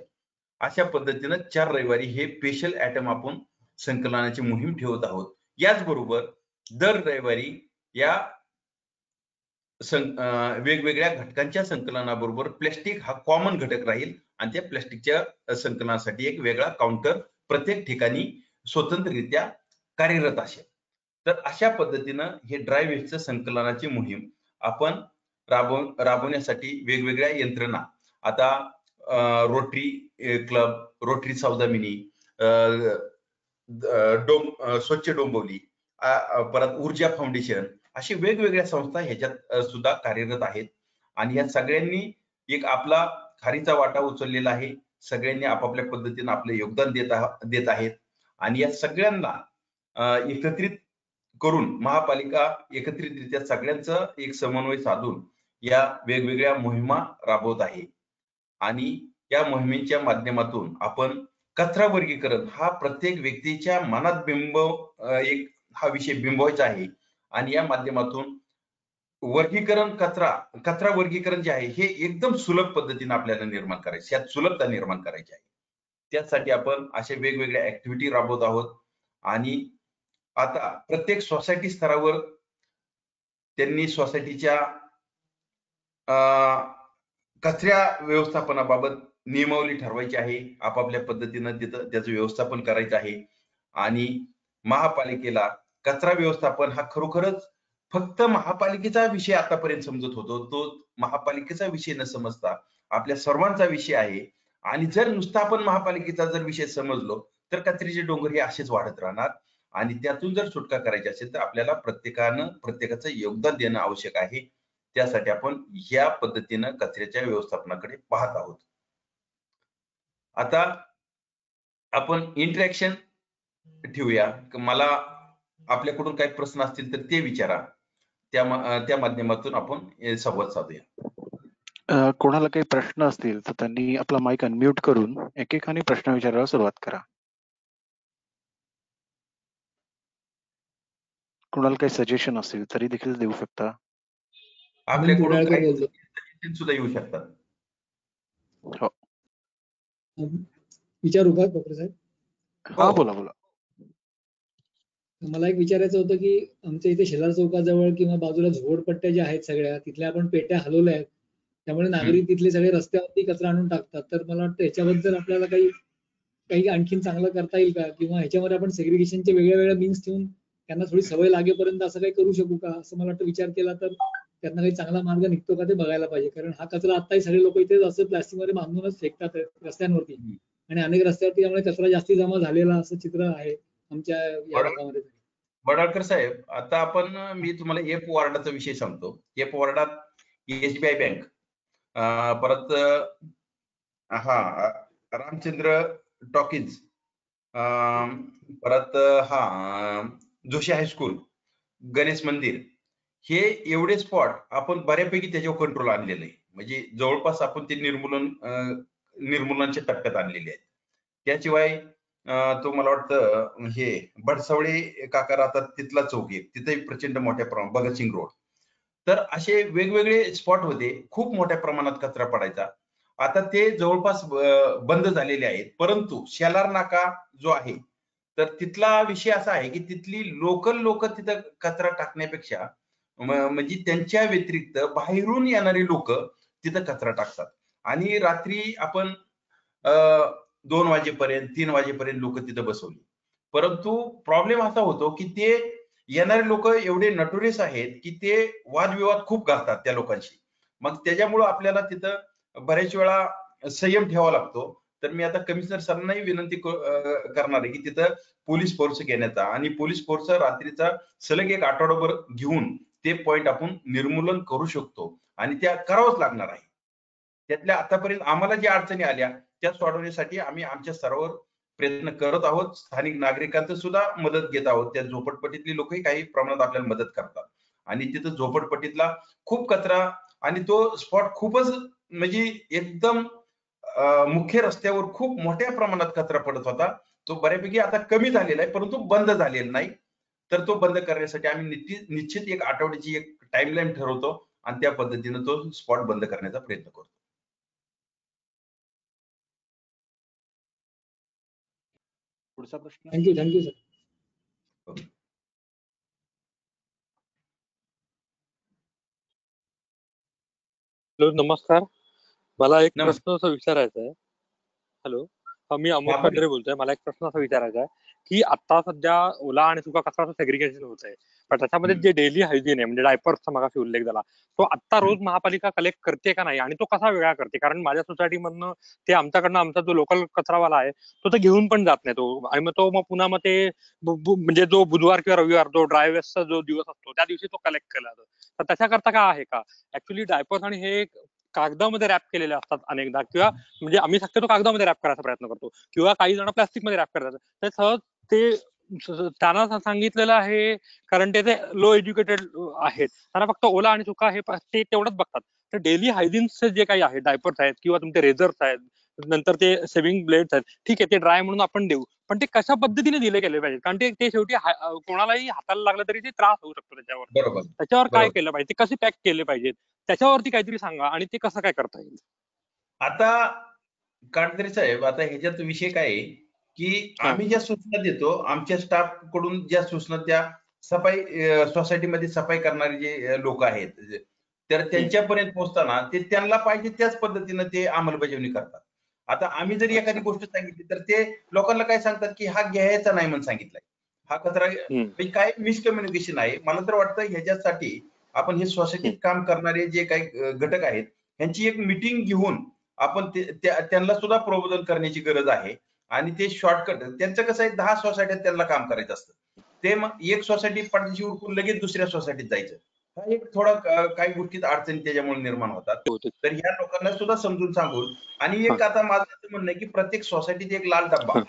अशा पद्धतीनं 4 रविवारी हे स्पेशल आयटम आपण संकलनाची मोहीम ठेवत आहोत. याचबरोबर दर रविवारी या वेगवेगळ्या घटकांच्या संकलनाबरोबर प्लास्टिक हा कॉमन घटक राहील आणि त्या प्लास्टिकच्या संकलनासाठी एक वेगळा काउंटर प्रत्येक ठिकाणी स्वतंत्ररित्या कार्यरत असेल. तर अशा पद्धतीनं हे ड्राय वेस्टचं संकलनाची मोहीम आपण राबवण्यासाठी वेगवेगळ्या यंत्रणा आता रोटरी क्लब, रोटरी सौदामिनी, स्वच्छ डोंबिवली, परत ऊर्जा फाउंडेशन अशी वेगवेगळ्या संस्था ह्याच्यात सुद्धा कार्यरत आहेत आणि या सगळ्यांनी एक आपला खारीचा वाटा उचललेला आहे. सगळ्यांनी आपापल्या पद्धतीने आपले योगदान देत आहेत आणि या सगळ्यांना एकत्रित करून महापालिका एकत्रितरित्या सगळ्यांचं एक समन्वय साधून या वेगवेगळ्या मोहिमा राबवत आहे आणि या मोहिमेच्या माध्यमातून आपण कचरा वर्गीकरण हा प्रत्येक व्यक्तीच्या मनात हा विषय बिंबवायचा आहे आणि या माध्यमातून कचरा वर्गीकरण जे आहे हे एकदम सुलभ पद्धतीने आपल्याला निर्माण करायचे, यात सुलभता निर्माण करायची आहे. त्यासाठी आपण अशा वेगवेगळ्या ऍक्टिव्हिटी राबवत आहोत आणि आता प्रत्येक सोसायटी स्तरावर त्यांनी सोसायटीच्या कचरा व्यवस्थापनाबाबत नियमावली ठरवायची आहे. आपापल्या पद्धतीनं तिथं त्याचं व्यवस्थापन करायचं आहे आणि महापालिकेला कचरा व्यवस्थापन हा खरोखरच फक्त महापालिकेचा विषय आतापर्यंत समजत होतो. तो महापालिकेचा विषय न समजता आपल्या सर्वांचा विषय आहे आणि जर नुसता आपण महापालिकेचा जर विषय समजलो तर कचऱ्याचे डोंगर हे असेच वाढत राहणार आणि त्यातून जर सुटका करायची असेल तर आपल्याला प्रत्येकाचं योगदान देणं आवश्यक आहे. त्यासाठी आपण या पद्धतीनं कचऱ्याच्या व्यवस्थापनाकडे पाहत आहोत. आता आपण इंटरॅक्शन ठेवूया. मला आपल्याकडून काही प्रश्न असतील तर ते विचारा, त्या माध्यमातून आपण संवाद साधूया. कोणाला काही प्रश्न असतील तर त्यांनी आपला माईक अनम्यूट करून एकेकाने प्रश्न विचारायला सुरुवात करा. कोणाला काही सजेशन असेल तरी देखील देऊ शकता. आपल्याकडून काही सजेशन सुद्धा येऊ शकतात. हो, विचारू का डॉक्टर साहेब? हा बोला. मला एक विचारायचं होतं की आमच्या इथे शेलार चौकाजवळ किंवा बाजूला झोपडपट्ट्या ज्या आहेत सगळ्या तिथल्या आपण पेट्या हलवल्या आहेत, त्यामुळे नागरिक तिथले सगळे रस्त्यावरती कचरा आणून टाकतात. तर मला वाटतं ह्याच्याबद्दल आपल्याला काही आणखीन चांगलं करता येईल का, किंवा ह्याच्यामध्ये आपण सेग्रिगेशनचे वेगळ्या मीन्स ठेवून त्यांना थोडी सवय लागेपर्यंत असं काही करू शकू का, असं मला वाटतं विचार केला तर त्यांना काही चांगला मार्ग निघतो का ते बघायला पाहिजे. कारण हा कचरा आताही सगळे लोक इथे असं प्लास्टिक मध्ये बांधूनच फेकतात रस्त्यांवरती आणि अनेक रस्त्यावरती त्यामुळे कचरा जास्ती जमा झालेला असं चित्र आहे आमच्या या भागामध्ये. बडाळकर साहेब, आता मी तुम्हाला एफ वॉर्डाचा विषय सांगतो. एफ वॉर्डात SBI बँक, परत रामचंद्र टॉकीज, परत जोशी हायस्कूल, गणेश मंदिर, हे एवढे स्पॉट आपण बऱ्यापैकी त्याच्यावर कंट्रोल आणलेलं आहे. म्हणजे जवळपास आपण ते निर्मूलनाच्या टप्प्यात आणलेले आहेत. त्याशिवाय तो मला वाटतं हे बडसवळे काका राहतात तिथला चौक आहे, तिथे प्रचंड मोठ्या प्रमाणात भगतसिंग रोड. तर असे वेगवेगळे स्पॉट होते, खूप मोठ्या प्रमाणात कचरा पडायचा आता ते जवळपास बंद झालेले आहेत. परंतु शेलार नाका जो आहे तर तिथला विषय असा आहे की तिथली लोकल लोक तिथं कचरा टाकण्यापेक्षा म्हणजे त्यांच्या व्यतिरिक्त बाहेरून येणारी लोक तिथं कचरा टाकतात आणि रात्री आपण 2 वाजेपर्यंत 3 वाजेपर्यंत लोक तिथं बसवली. परंतु प्रॉब्लेम असा होतो की ते येणारे लोक एवढे नटोरियस आहेत की ते वादविवाद खूप घालतात त्या लोकांशी. मग त्याच्यामुळं आपल्याला तिथं बऱ्याच वेळा संयम ठेवावा लागतो. तर मी आता कमिशनर सरांनाही विनंती करणार आहे की तिथं पोलीस फोर्स घेण्याचा आणि पोलीस फोर्स रात्रीचा सलग एक आठवडाभर घेऊन ते पॉइंट आपण निर्मूलन करू शकतो आणि त्या करावंच लागणार आहे. त्यातल्या आतापर्यंत आम्हाला ज्या अडचणी आल्या त्या सोडवण्यासाठी आम्ही आमच्या स्तरावर प्रयत्न करत आहोत. स्थानिक नागरिकांचं सुद्धा मदत घेत आहोत. त्या झोपडपट्टीतली लोकही काही प्रमाणात आपल्याला मदत करतात आणि तिथं झोपडपट्टीतला खूप कचरा आणि तो स्पॉट खूपच म्हणजे एकदम मुख्य रस्त्यावर खूप मोठ्या प्रमाणात कचरा पडत होता. तो बऱ्यापैकी आता कमी झालेला आहे परंतु बंद झालेला नाही. तर तो बंद करण्यासाठी आम्ही निश्चित एक आठवड्याची एक टाइमलाईन ठरवतो आणि त्या पद्धतीने तो स्पॉट बंद करण्याचा प्रयत्न करतो. पुढचा प्रश्न. Thank you sir. हॅलो, नमस्कार. मला एक नमस्कार. प्रश्न असा विचारायचा आहे. हॅलो, मी अमोल कांदरे बोलतोय. मला एक प्रश्न असा विचारायचा आहे की आता सध्या ओला आणि सुका कचरा सेग्रिगेशन होत आहे, पण त्याच्यामध्ये जे डेली हायजीन आहे म्हणजे डायपर्सचा मगाशी उल्लेख झाला, तो आता रोज महापालिका कलेक्ट करते का नाही आणि तो कसा वेगळा करते? कारण माझ्या सोसायटीमधनं ते आमच्याकडनं आमचा जो लोकल कचरावाला आहे तो तर घेऊन पण जात नाही तो, आणि मग पुन्हा ते म्हणजे जो बुधवार किंवा रविवार जो ड्रायवेसचा जो दिवस असतो त्या दिवशी तो कलेक्ट केला जातो. तर त्याच्याकरता काय आहे का? ऍक्च्युली डायपर्स आणि हे कागदामध्ये रॅप केलेले असतात अनेकदा, किंवा म्हणजे आम्ही शक्यतो कागदामध्ये रॅप करायचा प्रयत्न करतो, किंवा काही जण प्लास्टिक मध्ये रॅप करतात. तर सहज ते त्यांना सांगितलेलं आहे, कारण ते लो एज्युकेटेड आहेत, त्यांना फक्त ओला आणि सुका हे ते तेवढंच बघतात. तर डेली हायजीनचे जे काही आहे, डायपर्स आहेत किंवा तुमचे रेझर्स आहेत, नंतर ते सेव्हिंग ब्लेड्स आहेत, ठीक आहे ते ड्राय म्हणून आपण देऊ, पण ते कशा पद्धतीने दिले गेले पाहिजे? कारण ते शेवटी कोणालाही हाताला लागलं तरी ते त्रास होऊ शकतो त्याच्यावर. त्याच्यावर काय केलं पाहिजे? ते कसे पॅक केले पाहिजेत त्याच्यावरती काहीतरी सांगा, आणि ते कसं काय करता येईल? आता कांदरे साहेब, आता ह्याच्यात विषय काय आहे की आम्ही ज्या सूचना देतो आमच्या स्टाफ कडून, ज्या सूचना त्या सफाई सोसायटीमध्ये सफाई करणारे जे लोक आहेत तर त्यांच्यापर्यंत पोहोचताना ते त्यांना पाहिजे त्याच पद्धतीने ते अंमलबजावणी करतात. आता आम्ही जरी एखादी गोष्ट सांगितली तर ते लोकांना काय सांगतात की हा घ्यायचा नाही म्हणून सांगितलाय, हा कचरा काय मिसकम्युनिकेशन आहे. मला तर वाटतं ह्याच्यासाठी आपण हे सोसायटीत काम करणारे जे काही घटक आहेत यांची एक मिटिंग घेऊन आपण त्यांना सुद्धा प्रबोधन करण्याची गरज आहे. आणि ते शॉर्टकट त्यांचं कसं आहे, 10 सोसायटीत त्यांना काम करायचं असतं, ते मग एक सोसायटी पडद्याशी उरकून लगेच दुसऱ्या सोसायटीत जायचं, हा एक थोडा काही गोष्टीत अडचणी त्याच्यामुळे निर्माण होतात. तर ह्या लोकांना सुद्धा समजून सांगून, आणि एक आता माझं असं म्हणणं आहे की प्रत्येक सोसायटीत एक लाल डब्बा,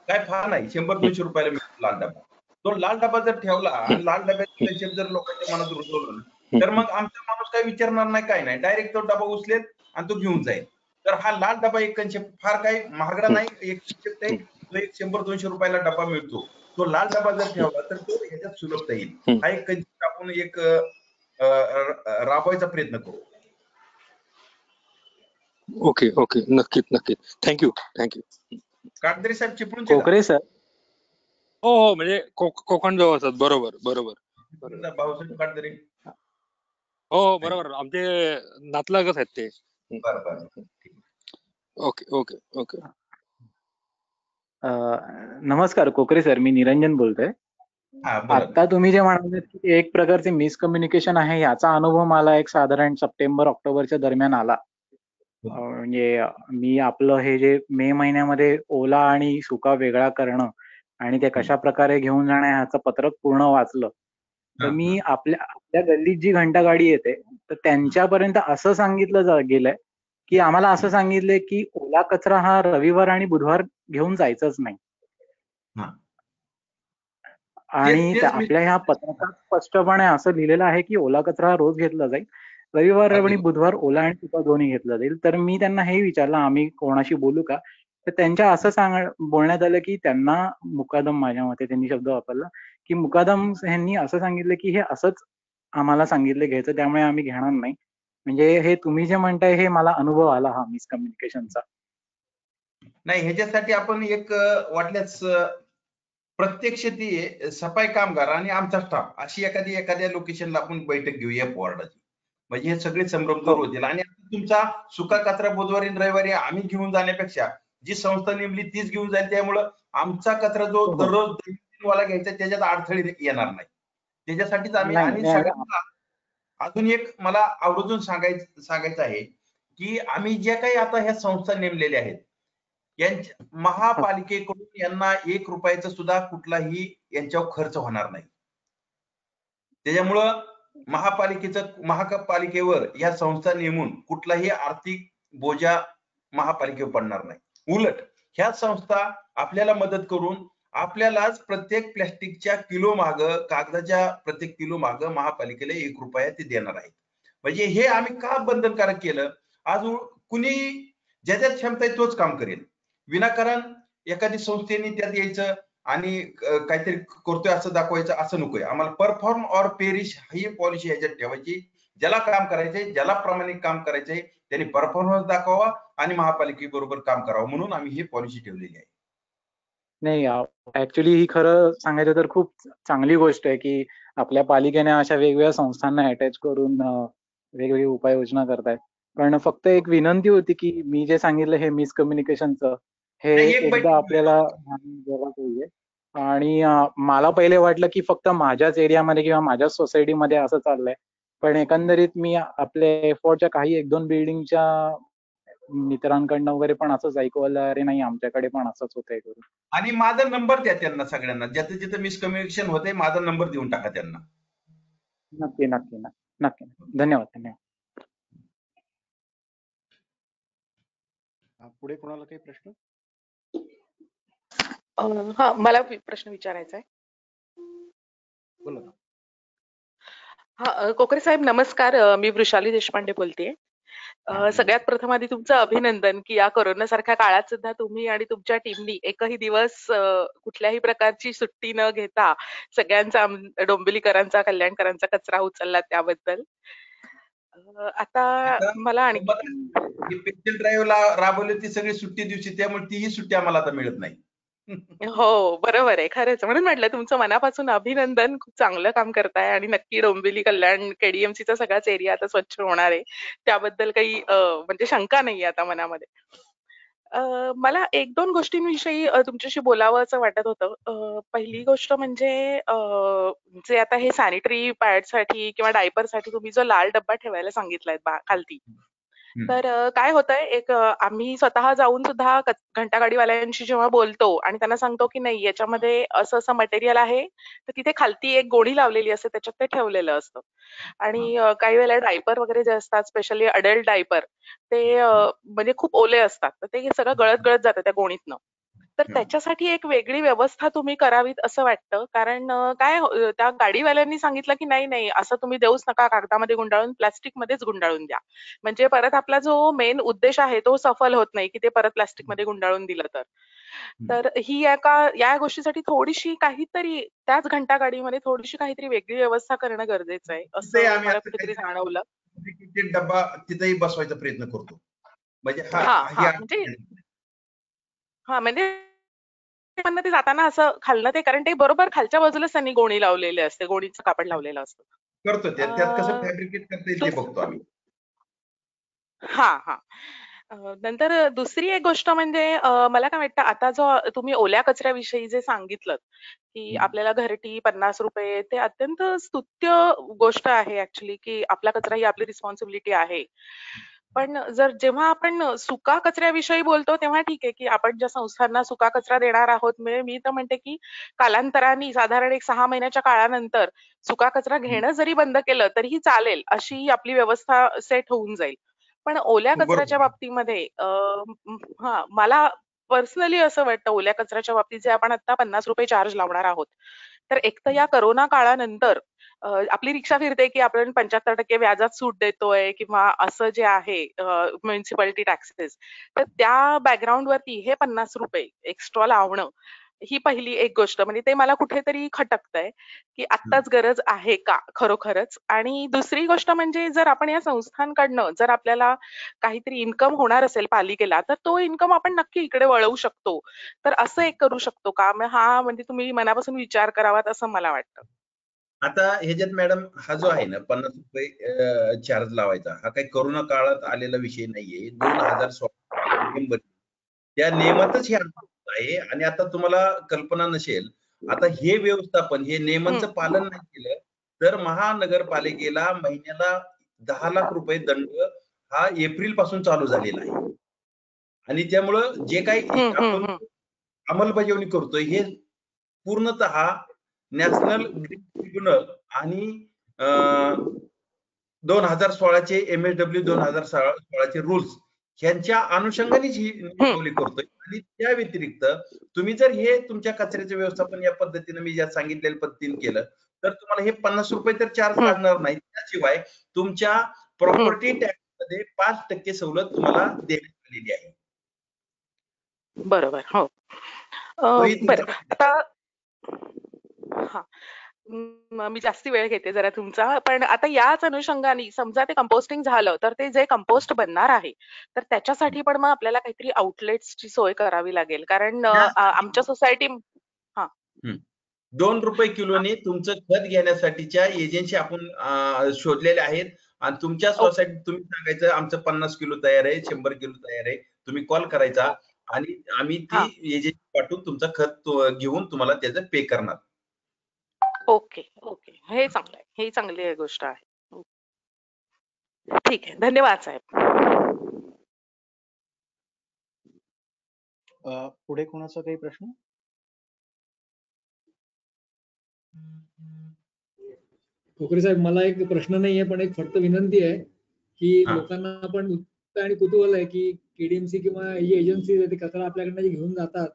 काय फार नाही, 100-200 रुपयाला मिळतो लाल डब्बा. तो लाल डब्बा जर ठेवला आणि लाल डब्याचा कन्सेप्ट जर लोकांच्या मनात रुजवलं तर मग आमचा माणूस काही विचारणार नाही, काय नाही, डायरेक्ट तो डबा उचलेल आणि तो घेऊन जाईल. तर हा लाल डबा एक कन्सेप्ट फार काही महागडा नाही, एक कन्सेप्ट आहे, जो एक 100-200 रुपयाला डबा मिळतो, तो लाल डबा जर ठेवला तर तो ह्याच्यात सुलभता येईल. हा एक कन्सेप्ट आपण एक राबवायचा प्रयत्न करू. ओके ओके, नक्कीच. थँक्यू. कांदरे साहेब चिपळूण कोकरे सर. हो, म्हणजे कोकण जवळच. बरोबर. भाऊसाहेब कांदरे. हो बरोबर, आमचे नातलगच आहेत ते. बरं. ओके. नमस्कार कोकरे सर, मी निरंजन बोलतोय. आता तुम्ही जे म्हणाले की एक प्रकारचे मिसकम्युनिकेशन आहे, याचा अनुभव मला एक साधारण सप्टेंबर-ऑक्टोबरच्या दरम्यान आला. म्हणजे मी आपलं हे जे मे महिन्यामध्ये ओला आणि सुका वेगळा करणं आणि ते कशा प्रकारे घेऊन जाणं ह्याचं पत्रक पूर्ण वाचलं. तर मी आपल्या गल्लीत जी घंटागाडी येते तर त्यांच्यापर्यंत असं सांगितलं गेलंय की आम्हाला असं सांगितलंय की ओला कचरा हा रविवार आणि बुधवार घेऊन जायचंच नाही. आणि आपल्या ह्या पत्रकात स्पष्टपणे असं लिहिलेलं आहे की ओला कचरा रोज घेतला जाईल, रविवार आणि बुधवार ओला आणि सुका दोन्ही घेतला जाईल. तर मी त्यांना हे विचारलं, आम्ही कोणाशी बोलू का? तर त्यांच्या असं बोलण्यात आलं की त्यांना मुकादम, माझ्या मते त्यांनी शब्द वापरला की मुकादम यांनी असं सांगितलं की हे असंच आम्हाला सांगितलं घ्यायचं, त्यामुळे आम्ही घेणार नाही. म्हणजे हे तुम्ही जे म्हणताय हे मला अनुभव आला हा मिसकम्युनिकेशनचा. नाही, ह्याच्यासाठी आपण एक वाटल्यास प्रत्यक्ष ती सफाई कामगार आणि आमचा स्टाफ अशी एखाद्या लोकेशनला आपण बैठक घेऊया वॉर्डाची, म्हणजे हे सगळे संभ्रम दूर होतील. आणि तुमचा सुका कचरा बुधवारी आणि रविवारी आम्ही घेऊन जाण्यापेक्षा जी संस्था नेमली तीच घेऊन जाईल, त्यामुळं आमचा कचरा जो दररोज वाला घ्यायचा त्याच्यात अडथळे येणार नाही. त्याच्यासाठीच आम्ही. आणि सगळ्यांना अजून एक मला आवर्जून सांगायचं आहे की आम्ही जे काही आता ह्या संस्था नेमलेल्या आहेत यांच्या महापालिकेकडून यांना 1 रुपयाचा सुद्धा कुठलाही यांच्यावर खर्च होणार नाही. त्याच्यामुळं महापालिकेवर या संस्था नेमून कुठलाही आर्थिक बोजा महापालिकेवर पडणार नाही. उलट ह्या संस्था आपल्याला मदत करून आपल्यालाच प्रत्येक प्लॅस्टिकच्या किलो माग, कागदाच्या प्रत्येक किलो माग महापालिकेला 1 रुपया ते देणार आहेत. म्हणजे हे आम्ही का बंधनकारक केलं? आज कुणी ज्याच्यात क्षमता आहे तोच काम करेल. विनाकारण एखादी संस्थेने त्यात यायचं आणि काहीतरी करतोय असं दाखवायचं असं नकोय. आम्हाला परफॉर्म ऑर पेरिश ही पॉलिसी ह्याच्यात ठेवायची. ज्याला काम करायचंय, ज्याला प्रामाणिक काम करायचंय त्यांनी परफॉर्मन्स दाखवावा आणि महापालिकेबरोबर काम करावं, म्हणून आम्ही ही पॉलिसी ठेवलेली आहे. नाही, ऍक्च्युली ही खरं सांगायचं तर खूप चांगली गोष्ट आहे की आपल्या पालिकेने अशा वेगवेगळ्या संस्थांना अटॅच करून वेगवेगळी उपाययोजना करतायत. पण फक्त एक विनंती होती की मी जे सांगितलं हे मिसकम्युनिकेशनचं हे एकदा आपल्याला बघायला पाहिजे. आणि मला पहिले वाटलं की फक्त माझ्याच एरियामध्ये किंवा माझ्याच सोसायटीमध्ये असं चाललंय, पण एकंदरीत मी आपल्या एफर्टच्या काही 1-2 बिल्डिंगच्या मित्रांकडनं वगैरे पण असंच ऐकवलं, अरे नाही आमच्याकडे पण असंच होतंय करून. आणि माझा नंबर द्या त्यांना सगळ्यांना, ज्याचं जिथं मिसकम्युनिकेशन होतंय माझा नंबर देऊन टाका त्यांना. नक्की नक्की नक्की. धन्यवाद धन्यवाद. पुढे कोणाला काही प्रश्न? हा, मला प्रश्न विचारायचा आहे. बोला. हा, कोकरे साहेब नमस्कार. मी वृषाली देशपांडे बोलतेय. सगळ्यात प्रथम आधी तुमचं अभिनंदन की या कोरोना सारख्या काळात सुद्धा तुम्ही आणि तुमच्या टीमनी एकही दिवस कुठल्याही प्रकारची सुट्टी न घेता सगळ्यांचा, डोंबिवलीकरांचा, कल्याणकरांचा कचरा उचलला त्याबद्दल. आता मला आणखी पेन्शन ड्राईव्हला राबवली ती सगळी सुट्टी दिवशी, त्यामुळे तीही सुट्टी आम्हाला आता मिळत नाही. हो, बरोबर आहे, खरंच. म्हणून म्हटलं तुमचं मनापासून अभिनंदन. खूप चांगलं काम करताय आणि नक्की डोंबिवली, कल्याण, केडीएमसीचा सगळाच एरिया आता स्वच्छ होणार आहे. त्याबद्दल काही म्हणजे शंका नाहीये आता मनामध्ये. मला 1-2 गोष्टींविषयी तुमच्याशी बोलावं असं वाटत होतं. पहिली गोष्ट म्हणजे जे आता हे सॅनिटरी पॅडसाठी किंवा डायपरसाठी तुम्ही जो लाल डब्बा ठेवायला सांगितलाय खालती, तर काय होतंय, एक आम्ही स्वतः जाऊन सुद्धा घंटागाडीवाल्यांशी जेव्हा बोलतो आणि त्यांना सांगतो की नाही याच्यामध्ये असं असं मटेरियल आहे, तर तिथे खालती एक गोणी लावलेली असते, त्याच्यात ते ठेवलेलं असतं. आणि काही वेळेला डायपर वगैरे जे असतात, स्पेशली अडल्ट डायपर, ते म्हणजे खूप ओले असतात, तर ते सगळं गळत गळत जातं त्या गोणीतनं. तर त्याच्यासाठी एक वेगळी व्यवस्था तुम्ही करावीत असं वाटतं. कारण काय त्या गाडीवाल्यांनी सांगितलं की नाही नाही असं तुम्ही देऊच नका, कागदामध्ये गुंडाळून, प्लास्टिकमध्येच गुंडाळून द्या. म्हणजे परत आपला जो मेन उद्देश आहे तो सफल होत नाही की ते परत प्लास्टिकमध्ये गुंडाळून दिलं तर. तर ही या गोष्टीसाठी थोडीशी काहीतरी त्याच घंटागाडीमध्ये थोडीशी काहीतरी वेगळी व्यवस्था करणं गरजेचं आहे असं मला कुठेतरी जाणवलं. डब्बा तिथेही बसवायचा प्रयत्न करतो. म्हणजे म्हणजे ते जाताना असं खालनं ते, कारण ते बरोबर खालच्या बाजूलाच त्यांनी गोणी लावलेली असते, गोणीचं कापड लावलेलं असतं. करतो त्यात कसं फॅब्रिकेट करता येईल ते बघतो आम्ही. हा. नंतर दुसरी एक गोष्ट म्हणजे मला काय वाटतं, आता जो तुम्ही ओल्या कचऱ्याविषयी जे सांगितलं की आपल्याला घरटी 50 रुपये, ते अत्यंत स्तुत्य गोष्ट आहे ऍक्च्युली, की आपला कचरा ही आपली रिस्पॉन्सिबिलिटी आहे. पण जेव्हा आपण सुका कचऱ्याविषयी बोलतो तेव्हा ठीक आहे की आपण ज्या संस्थांना सुका कचरा देणार आहोत, मी तर म्हणते की कालांतराने साधारण 6 महिन्याच्या काळानंतर सुका कचरा घेणं जरी बंद केलं तरीही चालेल, अशी आपली व्यवस्था सेट होऊन जाईल. पण ओल्या कचऱ्याच्या बाबतीमध्ये मला पर्सनली असं वाटतं, ओल्या कचऱ्याच्या बाबतीत जे आपण आता 50 रुपये चार्ज लावणार आहोत, तर एक तर या करोना काळानंतर आपली रिक्षा फिरते की आपण 75% व्याजात सूट देतोय किंवा असं जे आहे म्युन्सिपालिटी टॅक्सेस, तर त्या बॅकग्राऊंड वरती हे 50 रुपये एक्स्ट्रा लावणं ही पहिली एक गोष्ट म्हणजे ते मला कुठेतरी खटकतंय की आत्ताच गरज आहे का खरोखरच. आणि दुसरी गोष्ट म्हणजे जर आपण या संस्थांकडनं जर आपल्याला काहीतरी इन्कम होणार असेल पालिकेला तर तो इन्कम आपण नक्की इकडे वळवू शकतो. तर असं एक करू शकतो का? हा म्हणजे तुम्ही मनापासून विचार करावात असं मला वाटतं. आता ह्याच्यात मॅडम हा जो आहे ना 50 रुपये चार्ज लावायचा हा काही कोरोना काळात आलेला विषय नाहीये. 2016 नियम त्या नियमातच हे आहे. आणि आता तुम्हाला कल्पना नसेल, आता हे व्यवस्थापन हे नियमांचं पालन नाही केलं तर महानगरपालिकेला महिन्याला 10 लाख रुपये दंड हा एप्रिल पासून चालू झालेला आहे. आणि त्यामुळं जे काही आपण अंमलबजावणी करतोय हे पूर्णतः नॅशनल ग्रीन ट्रिब्युनल आणि 2016चे MSW 2016चे रूल्स ह्यांच्या अनुषंगानेच ही नियमावली करतोय. आणि त्या व्यतिरिक्त तुम्ही जर हे तुमच्या कचऱ्याचे व्यवस्थापन या पद्धतीने मी ज्या सांगितलेल्या पद्धतीने केलं तर तुम्हाला हे 50 रुपये तर चार्ज लागणार नाही. त्याशिवाय तुमच्या प्रॉपर्टी टॅक्स मध्ये 5% सवलत तुम्हाला देण्यात आलेली आहे. बरोबर. हो. बरं आता हा मी जास्ती वेळ घेते जरा तुमचा. पण आता याच अनुषंगाने समजा ते कंपोस्टिंग झालं तर ते जे कंपोस्ट बनणार आहे तर त्याच्यासाठी पण मग आपल्याला काहीतरी आउटलेट्सची सोय करावी लागेल. कारण आमच्या सोसायटी 2 रुपये किलोने तुमचं खत घेण्यासाठीच्या एजन्सी आपण शोधलेल्या आहेत. आणि तुमच्या सोसायटीत तुम्ही सांगायचं आमचं 50 किलो तयार आहे, 100 किलो तयार आहे. तुम्ही कॉल करायचा आणि आम्ही ती एजन्सी पाठवून तुमचं खत घेऊन तुम्हाला त्याचं पे करणार. Okay okay. हे चांगलं आहे. ही चांगली गोष्ट आहे. ठीक आहे. धन्यवाद साहेब. पुढे कोणाचा काही प्रश्न? कोकरे साहेब मला एक प्रश्न नाहीये पण एक फक्त विनंती आहे की लोकांना पण आणि कुतूहल आहे की केडीएमसी किंवा ही एजन्सी ते कचरा आपल्याकडनं जे घेऊन जातात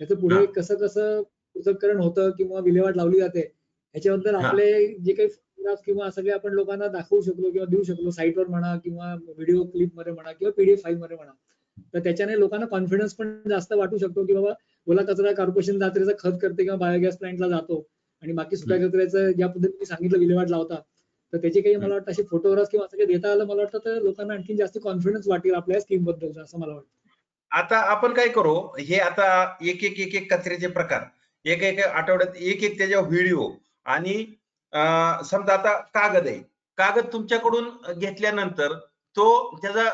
त्याचं पुढे कसं कसं पृथक्करण होतं किंवा विल्हेवाट लावली जाते याच्याबद्दल आपले जे काही फोटोग्राफ किंवा सगळे आपण लोकांना दाखवू शकलो किंवा देऊ शकलो साईटवर म्हणा किंवा व्हिडिओ क्लिप मध्ये म्हणा किंवा पीडीएफ फाईल मध्ये म्हणा तर त्याच्याने लोकांना कॉन्फिडन्स पण जास्त वाटू शकतो की बाबा ओला कचरा कॉर्पोरेशन जात्रेचा खत करते किंवा बायोगॅस प्लांटला जातो आणि बाकी सुक्या कचऱ्याचं ज्या पद्धतीने सांगितलं विल्हेवाट लावता तर त्याचे काही मला वाटतं असे फोटोग्राफ किंवा असं काही देता आलं मला वाटतं तर लोकांना आणखी जास्त कॉन्फिडन्स वाटेल आपल्या स्कीम बद्दल असं मला वाटतं. आता आपण काय करू हे आता एक एक कचऱ्याचे प्रकार एक आठवड्यात एक त्याच्या व्हिडिओ आणि समजा आता कागद आहे. कागद तुमच्याकडून घेतल्यानंतर तो त्याचा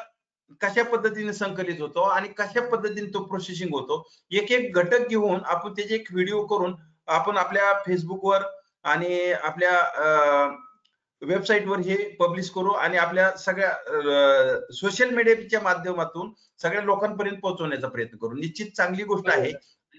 कशा पद्धतीने संकलित होतो आणि कशा पद्धतीने तो प्रोसेसिंग होतो एक घटक घेऊन आपण त्याचे एक व्हिडिओ करून आपण आपल्या फेसबुकवर आणि आपल्या वेबसाईटवर हे पब्लिश करू आणि आपल्या सगळ्या सोशल मीडियाच्या माध्यमातून सगळ्या लोकांपर्यंत पोहोचवण्याचा प्रयत्न करू. निश्चित चांगली गोष्ट आहे.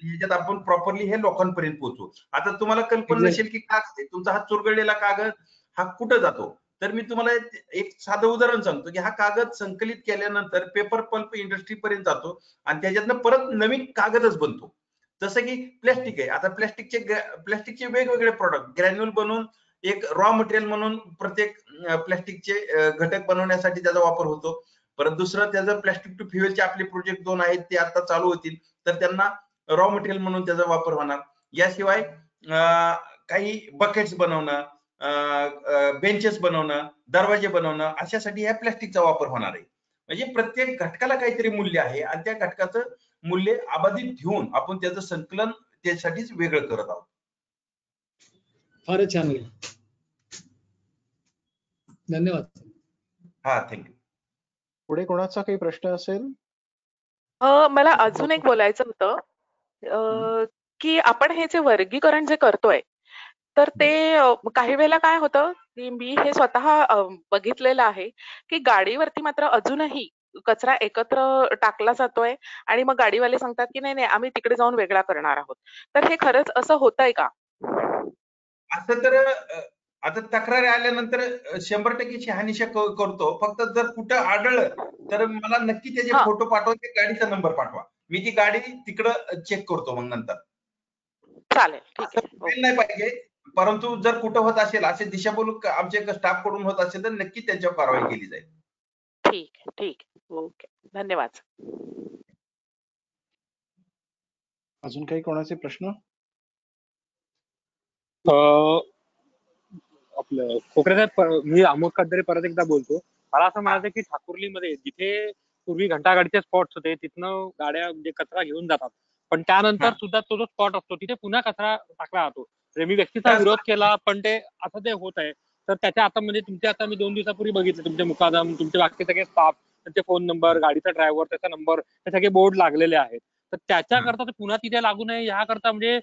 ह्याच्यात आपण प्रॉपरली हे लोकांपर्यंत पोहोचवू. आता तुम्हाला कल्पना नसेल की कागद तुमचा हात चुरगळलेला कागद हा कुठं जातो तर मी तुम्हाला एक साधं उदाहरण सांगतो की हा कागद संकलित केल्यानंतर पेपर पल्प इंडस्ट्री पर्यंत जातो आणि त्याच्यातनं परत नवीन कागदच बनतो. जसं की प्लॅस्टिक आहे. आता प्लॅस्टिकचे वेगवेगळे प्रोडक्ट ग्रॅन्युल बनवून एक रॉ मटेरियल म्हणून प्रत्येक प्लॅस्टिकचे घटक बनवण्यासाठी त्याचा वापर होतो. परत दुसरं त्याचं प्लॅस्टिक टू फ्युएलचे आपले प्रोजेक्ट 2 आहेत ते आता चालू होतील तर त्यांना रॉ मटेरियल म्हणून त्याचा वापर होणार. याशिवाय काही बकेट्स बनवणं, बेंचेस बनवणं, दरवाजे बनवणं अशासाठी ह्या प्लॅस्टिकचा वापर होणार आहे. म्हणजे प्रत्येक घटकाला काहीतरी मूल्य आहे आणि त्या घटकाचं मूल्य अबाधित ठेवून आपण त्याचं संकलन त्यासाठीच वेगळं करत आहोत. फारच छान. धन्यवाद. थँक्यू. पुढे कोणाचा काही प्रश्न असेल? मला अजून एक बोलायचं होतं की आपण हे जे वर्गीकरण जे करतोय तर ते काही वेळेला काय होतं की मी हे स्वतः बघितलेलं आहे की गाडीवरती मात्र अजूनही कचरा एकत्र टाकला जातोय आणि मग गाडीवाले सांगतात की नाही आम्ही तिकडे जाऊन वेगळा करणार आहोत. तर हे खरंच असं होतंय का? असं तर आता तक्रारी आल्यानंतर 100% शहानिशा करतो. फक्त जर कुठं आढळलं तर मला नक्की त्याचे फोटो पाठवा, ते गाडीचा नंबर पाठवा. मी ती गाडी तिकडं चेक करतो मग नंतर. चालेल, ठीक आहे. नाही पाहिजे, परंतु जर कुठं होत असेल असे दिशाभूल आमच्या स्टाफ कडून होत असेल तर नक्की त्यांच्यावर कारवाई केली जाईल. ठीक आहे, ठीक आहे. ओके, धन्यवाद. अजून काही कोणाचे प्रश्न? आपलं कोकणात मी अमोल कादरे परत एकदा बोलतो. मला असं म्हणायचं की ठाकुर्लीमध्ये जिथे पूर्वी घंटागाडीचे स्पॉट्स होते तिथनं गाड्या म्हणजे कचरा घेऊन जातात, पण त्यानंतर सुद्धा तो जो स्पॉट असतो तिथे पुन्हा कचरा टाकला जातो. म्हणजे मी व्यक्तीचा विरोध केला, पण ते असं ते होत आहे. तर त्याच्या आता म्हणजे तुमचे आता मी 2 दिवसापूर्वी बघितले तुमचे मुकादम, तुमचे बाकी सगळे स्टाफ, त्यांचे फोन नंबर, गाडीचा ड्रायव्हर, त्याचा नंबर, हे सगळे बोर्ड लागलेले आहेत. तर त्याच्याकरता ते पुन्हा तिथे लागू नये ह्याकरता म्हणजे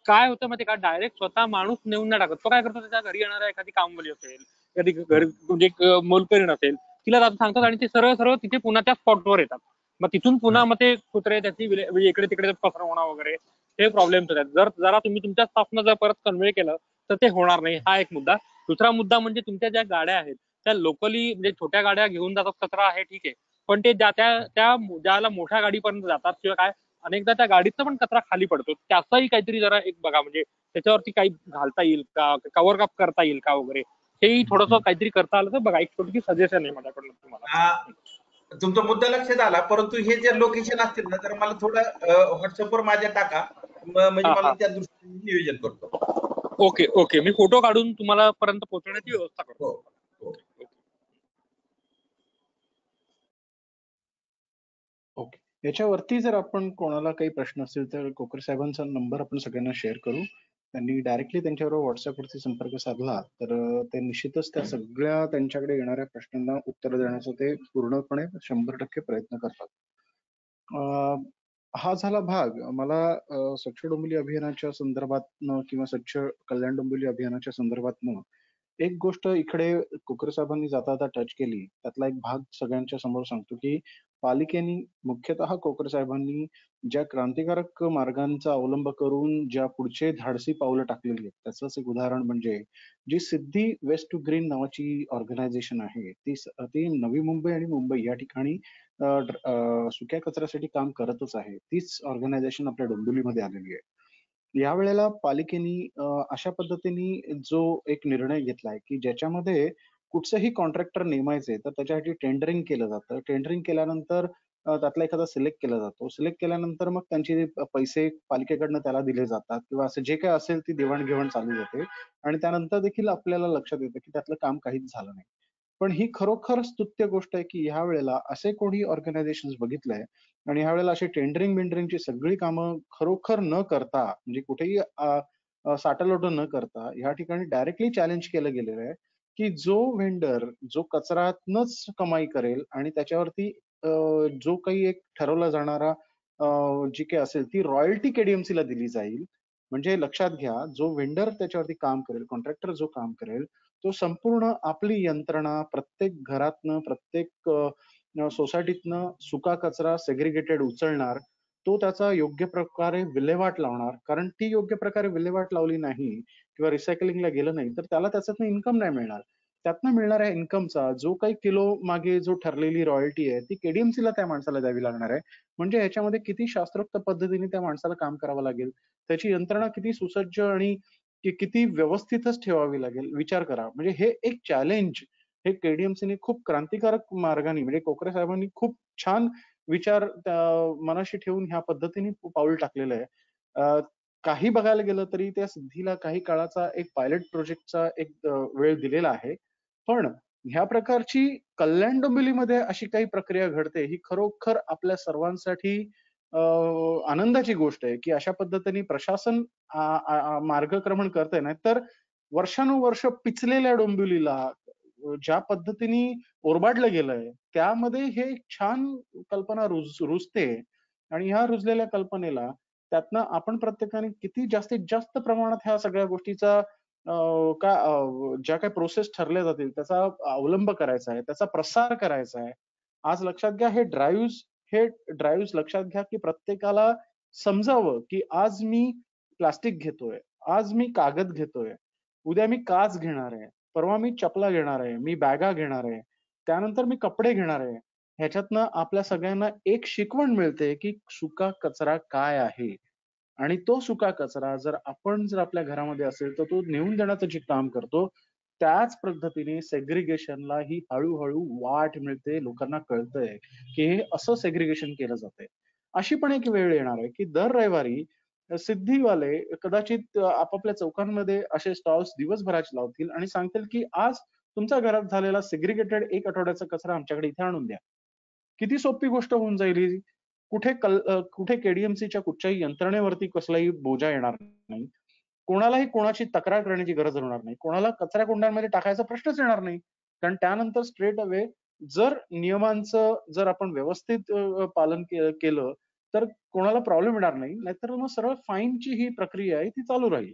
काय होतं माहिती का, डायरेक्ट स्वतः माणूस नेऊन नाही टाकत. तो काय करतो, त्याच्या घरी येणाऱ्या एखादी कामवाली असेल, कधी घर म्हणजे एक मोलकरीण असेल, तिला सांगतात आणि ते सरळ सरळ तिथे पुन्हा त्या स्पॉटवर येतात. मग तिथून पुन्हा मग ते कुत्रे त्याची म्हणजे इकडे तिकडे पसरवणं वगैरे हे प्रॉब्लेम होतात. जर जरा तुम्ही तुमच्या स्टाफनं जर परत कन्व्हे केलं तर ते होणार नाही. हा एक मुद्दा. दुसरा मुद्दा म्हणजे तुमच्या ज्या गाड्या आहेत त्या लोकली म्हणजे छोट्या गाड्या घेऊन जातात कचरा आहे ठीक आहे, पण ते ज्याला मोठ्या गाडीपर्यंत जातात किंवा काय, अनेकदा त्या गाडीचा पण कचरा खाली पडतो. त्याचाही काहीतरी जरा एक बघा, म्हणजे त्याच्यावरती काही घालता येईल का, कव्हर अप करता येईल का वगैरे, हेही थोडंसं काहीतरी करता आलं तर बघा. एक छोटी सजेशन आहे माझ्याकडून तुम्हाला. तुमचा मुद्दा लक्षात आला, परंतु हे जे लोकेशन असतील ना, तर मला थोडं व्हॉट्सअपवर माझ्या टाका, म्हणजे मला त्या दृष्टीने नियोजन करतो. ओके ओके, मी फोटो काढून तुम्हाला पर्यंत पोहोचवण्याची व्यवस्था करतो. ओके. याच्यावरती जर आपण कोणाला काही प्रश्न असतील तर कोकरे साहेबांचा नंबर आपण सगळ्यांना शेअर करू. त्यांनी डायरेक्टली त्यांच्याबरोबर व्हॉट्सअपवरती संपर्क साधला तर ते निश्चितच त्या सगळ्या त्यांच्याकडे येणाऱ्या प्रश्नांना उत्तर देण्याचा ते पूर्णपणे 100% प्रयत्न करतात. हा झाला भाग. मला स्वच्छ डोंबिवली अभियानाच्या संदर्भातनं किंवा स्वच्छ कल्याण डोंबिवली अभियानाच्या संदर्भातनं एक गोष्ट इकडे कोकरे साहेबांनी जाता जाता टच केली. त्यातला एक भाग सगळ्यांच्या समोर सांगतो की पालिकेने मुख्यतः कोकरे साहेबांनी ज्या क्रांतिकारक मार्गांचा अवलंब करून ज्या पुढचे धाडसी पावलं टाकलेली आहेत, त्याचंच एक उदाहरण म्हणजे जी सिद्धी वेस्ट टू ग्रीन नावाची ऑर्गनायझेशन आहे, ती नवी मुंबई आणि मुंबई या ठिकाणी सुक्या कचऱ्यासाठी काम करतच आहे. तीच ऑर्गनायझेशन आपल्या डोंबिवलीमध्ये आलेली आहे. यावेळेला पालिकेने अशा पद्धतीने जो एक निर्णय घेतलाय की ज्याच्यामध्ये कुठचंही कॉन्ट्रॅक्टर नेमायचे तर त्याच्यासाठी टेंडरिंग केलं जातं. टेंडरिंग केल्यानंतर त्यातला एखादा सिलेक्ट केला जातो. सिलेक्ट केल्यानंतर मग त्यांचे पैसे पालिकेकडनं त्याला दिले जातात किंवा असं जे काही असेल ती देवाणघेवाण चालू होते आणि त्यानंतर देखील आपल्याला लक्षात येतं की त्यातलं काम काहीच झालं नाही. पण ही खरोखर स्तुत्य गोष्ट आहे की ह्या वेळेला असे कोणी ऑर्गनायझेशन बघितलंय आणि ह्या वेळेला अशी टेंडरिंगची सगळी कामं खरोखर न करता म्हणजे कुठेही साठालोट न करता ह्या ठिकाणी डायरेक्टली चॅलेंज केलं गेलेलं आहे की जो व्हेंडर जो कचऱ्यातनच कमाई करेल आणि त्याच्यावरती जो काही एक ठरवला जाणारा जी काही असेल ती रॉयल्टी केडीएमसी ला दिली जाईल. म्हणजे लक्षात घ्या, जो व्हेंडर त्याच्यावरती काम करेल, कॉन्ट्रॅक्टर जो काम करेल, तो संपूर्ण आपली यंत्रणा प्रत्येक घरातनं प्रत्येक सोसायटीतनं सुका कचरा सेग्रिगेटेड उचलणार. तो त्याचा योग्य प्रकारे विल्हेवाट लावणार. कारण ती योग्य प्रकारे विल्हेवाट लावली नाही किंवा रिसायकलिंगला गेलं नाही तर त्याला त्याच्यातनं इन्कम नाही मिळणार. त्यातनं मिळणाऱ्या इन्कमचा जो काही किलो मागे जो ठरलेली रॉयल्टी आहे ती केडीएमसीला त्या माणसाला द्यावी लागणार आहे. म्हणजे ह्याच्यामध्ये किती शास्त्रोक्त पद्धतीने त्या माणसाला काम करावं लागेल, त्याची यंत्रणा किती सुसज्ज आणि किती व्यवस्थितच ठेवावी लागेल. विचार करा. म्हणजे हे एक चॅलेंज हे केडीएमसीने खूप क्रांतिकारक मार्गाने म्हणजे कोकरे साहेबांनी खूप छान विचार मनाशी ठेवून ह्या पद्धतीने पाऊल टाकलेलं आहे. काही बघायला गेलं तरी त्या सिद्धीला काही काळाचा एक पायलट प्रोजेक्टचा एक वेळ दिलेला आहे. पण ह्या प्रकारची कल्याण डोंबिवलीमध्ये अशी काही प्रक्रिया घडते ही खरोखर आपल्या सर्वांसाठी आनंदाची गोष्ट आहे की अशा पद्धतीने प्रशासन मार्गक्रमण करतंय. नाहीतर वर्षानुवर्ष पिचलेल्या डोंबिवलीला ज्या पद्धतीने ओरबाडलं गेलंय त्यामध्ये हे छान कल्पना रुजते आणि ह्या रुजलेल्या कल्पनेला त्यातनं आपण प्रत्येकाने किती जास्तीत जास्त प्रमाणात ह्या सगळ्या गोष्टीचा ज्या काही प्रोसेस ठरल्या जातील त्याचा अवलंब करायचा आहे, त्याचा प्रसार करायचा आहे. आज लक्षात घ्या हे ड्राईव्ह लक्षात घ्या की प्रत्येकाला समजावं की आज मी प्लास्टिक घेतोय, आज मी कागद घेतोय, उद्या मी काच घेणार आहे, परवा मी चपला घेणार आहे, मी बॅगा घेणार आहे, त्यानंतर मी कपडे घेणार आहे. ह्याच्यातनं आपल्या सगळ्यांना एक शिकवण मिळते की सुका कचरा काय आहे आणि तो सुका कचरा जर आपल्या घरामध्ये असेल तर तो नेऊन देण्याचं जे काम करतो त्याच पद्धतीने सेग्रिगेशनला ही हळूहळू वाट मिळते. लोकांना कळतंय की हे असं सेग्रिगेशन केलं जातंय. अशी पण एक वेळ येणार आहे की दर रविवारी सिद्धीवाले कदाचित आपापल्या चौकांमध्ये असे स्टॉल्स दिवसभराचे लावतील आणि सांगतील की आज तुमच्या घरात झालेला सेग्रिगेटेड 1 आठवड्याचा कचरा आमच्याकडे इथे आणून द्या. किती सोपी गोष्ट होऊन जाईल ही. कुठे केडीएमसीच्या कुठच्याही यंत्रणेवरती कसलाही बोजा येणार नाही. कोणालाही कोणाची तक्रार करण्याची गरज होणार नाही. कोणाला कचरा कुंड्यांमध्ये टाकायचा प्रश्नच येणार नाही. कारण त्यानंतर स्ट्रेट अवे जर नियमांचं जर आपण व्यवस्थित पालन केलं तर कोणाला प्रॉब्लेम येणार नाही. नाहीतर मग सरळ फाईनची ही प्रक्रिया आहे ती चालू राहील.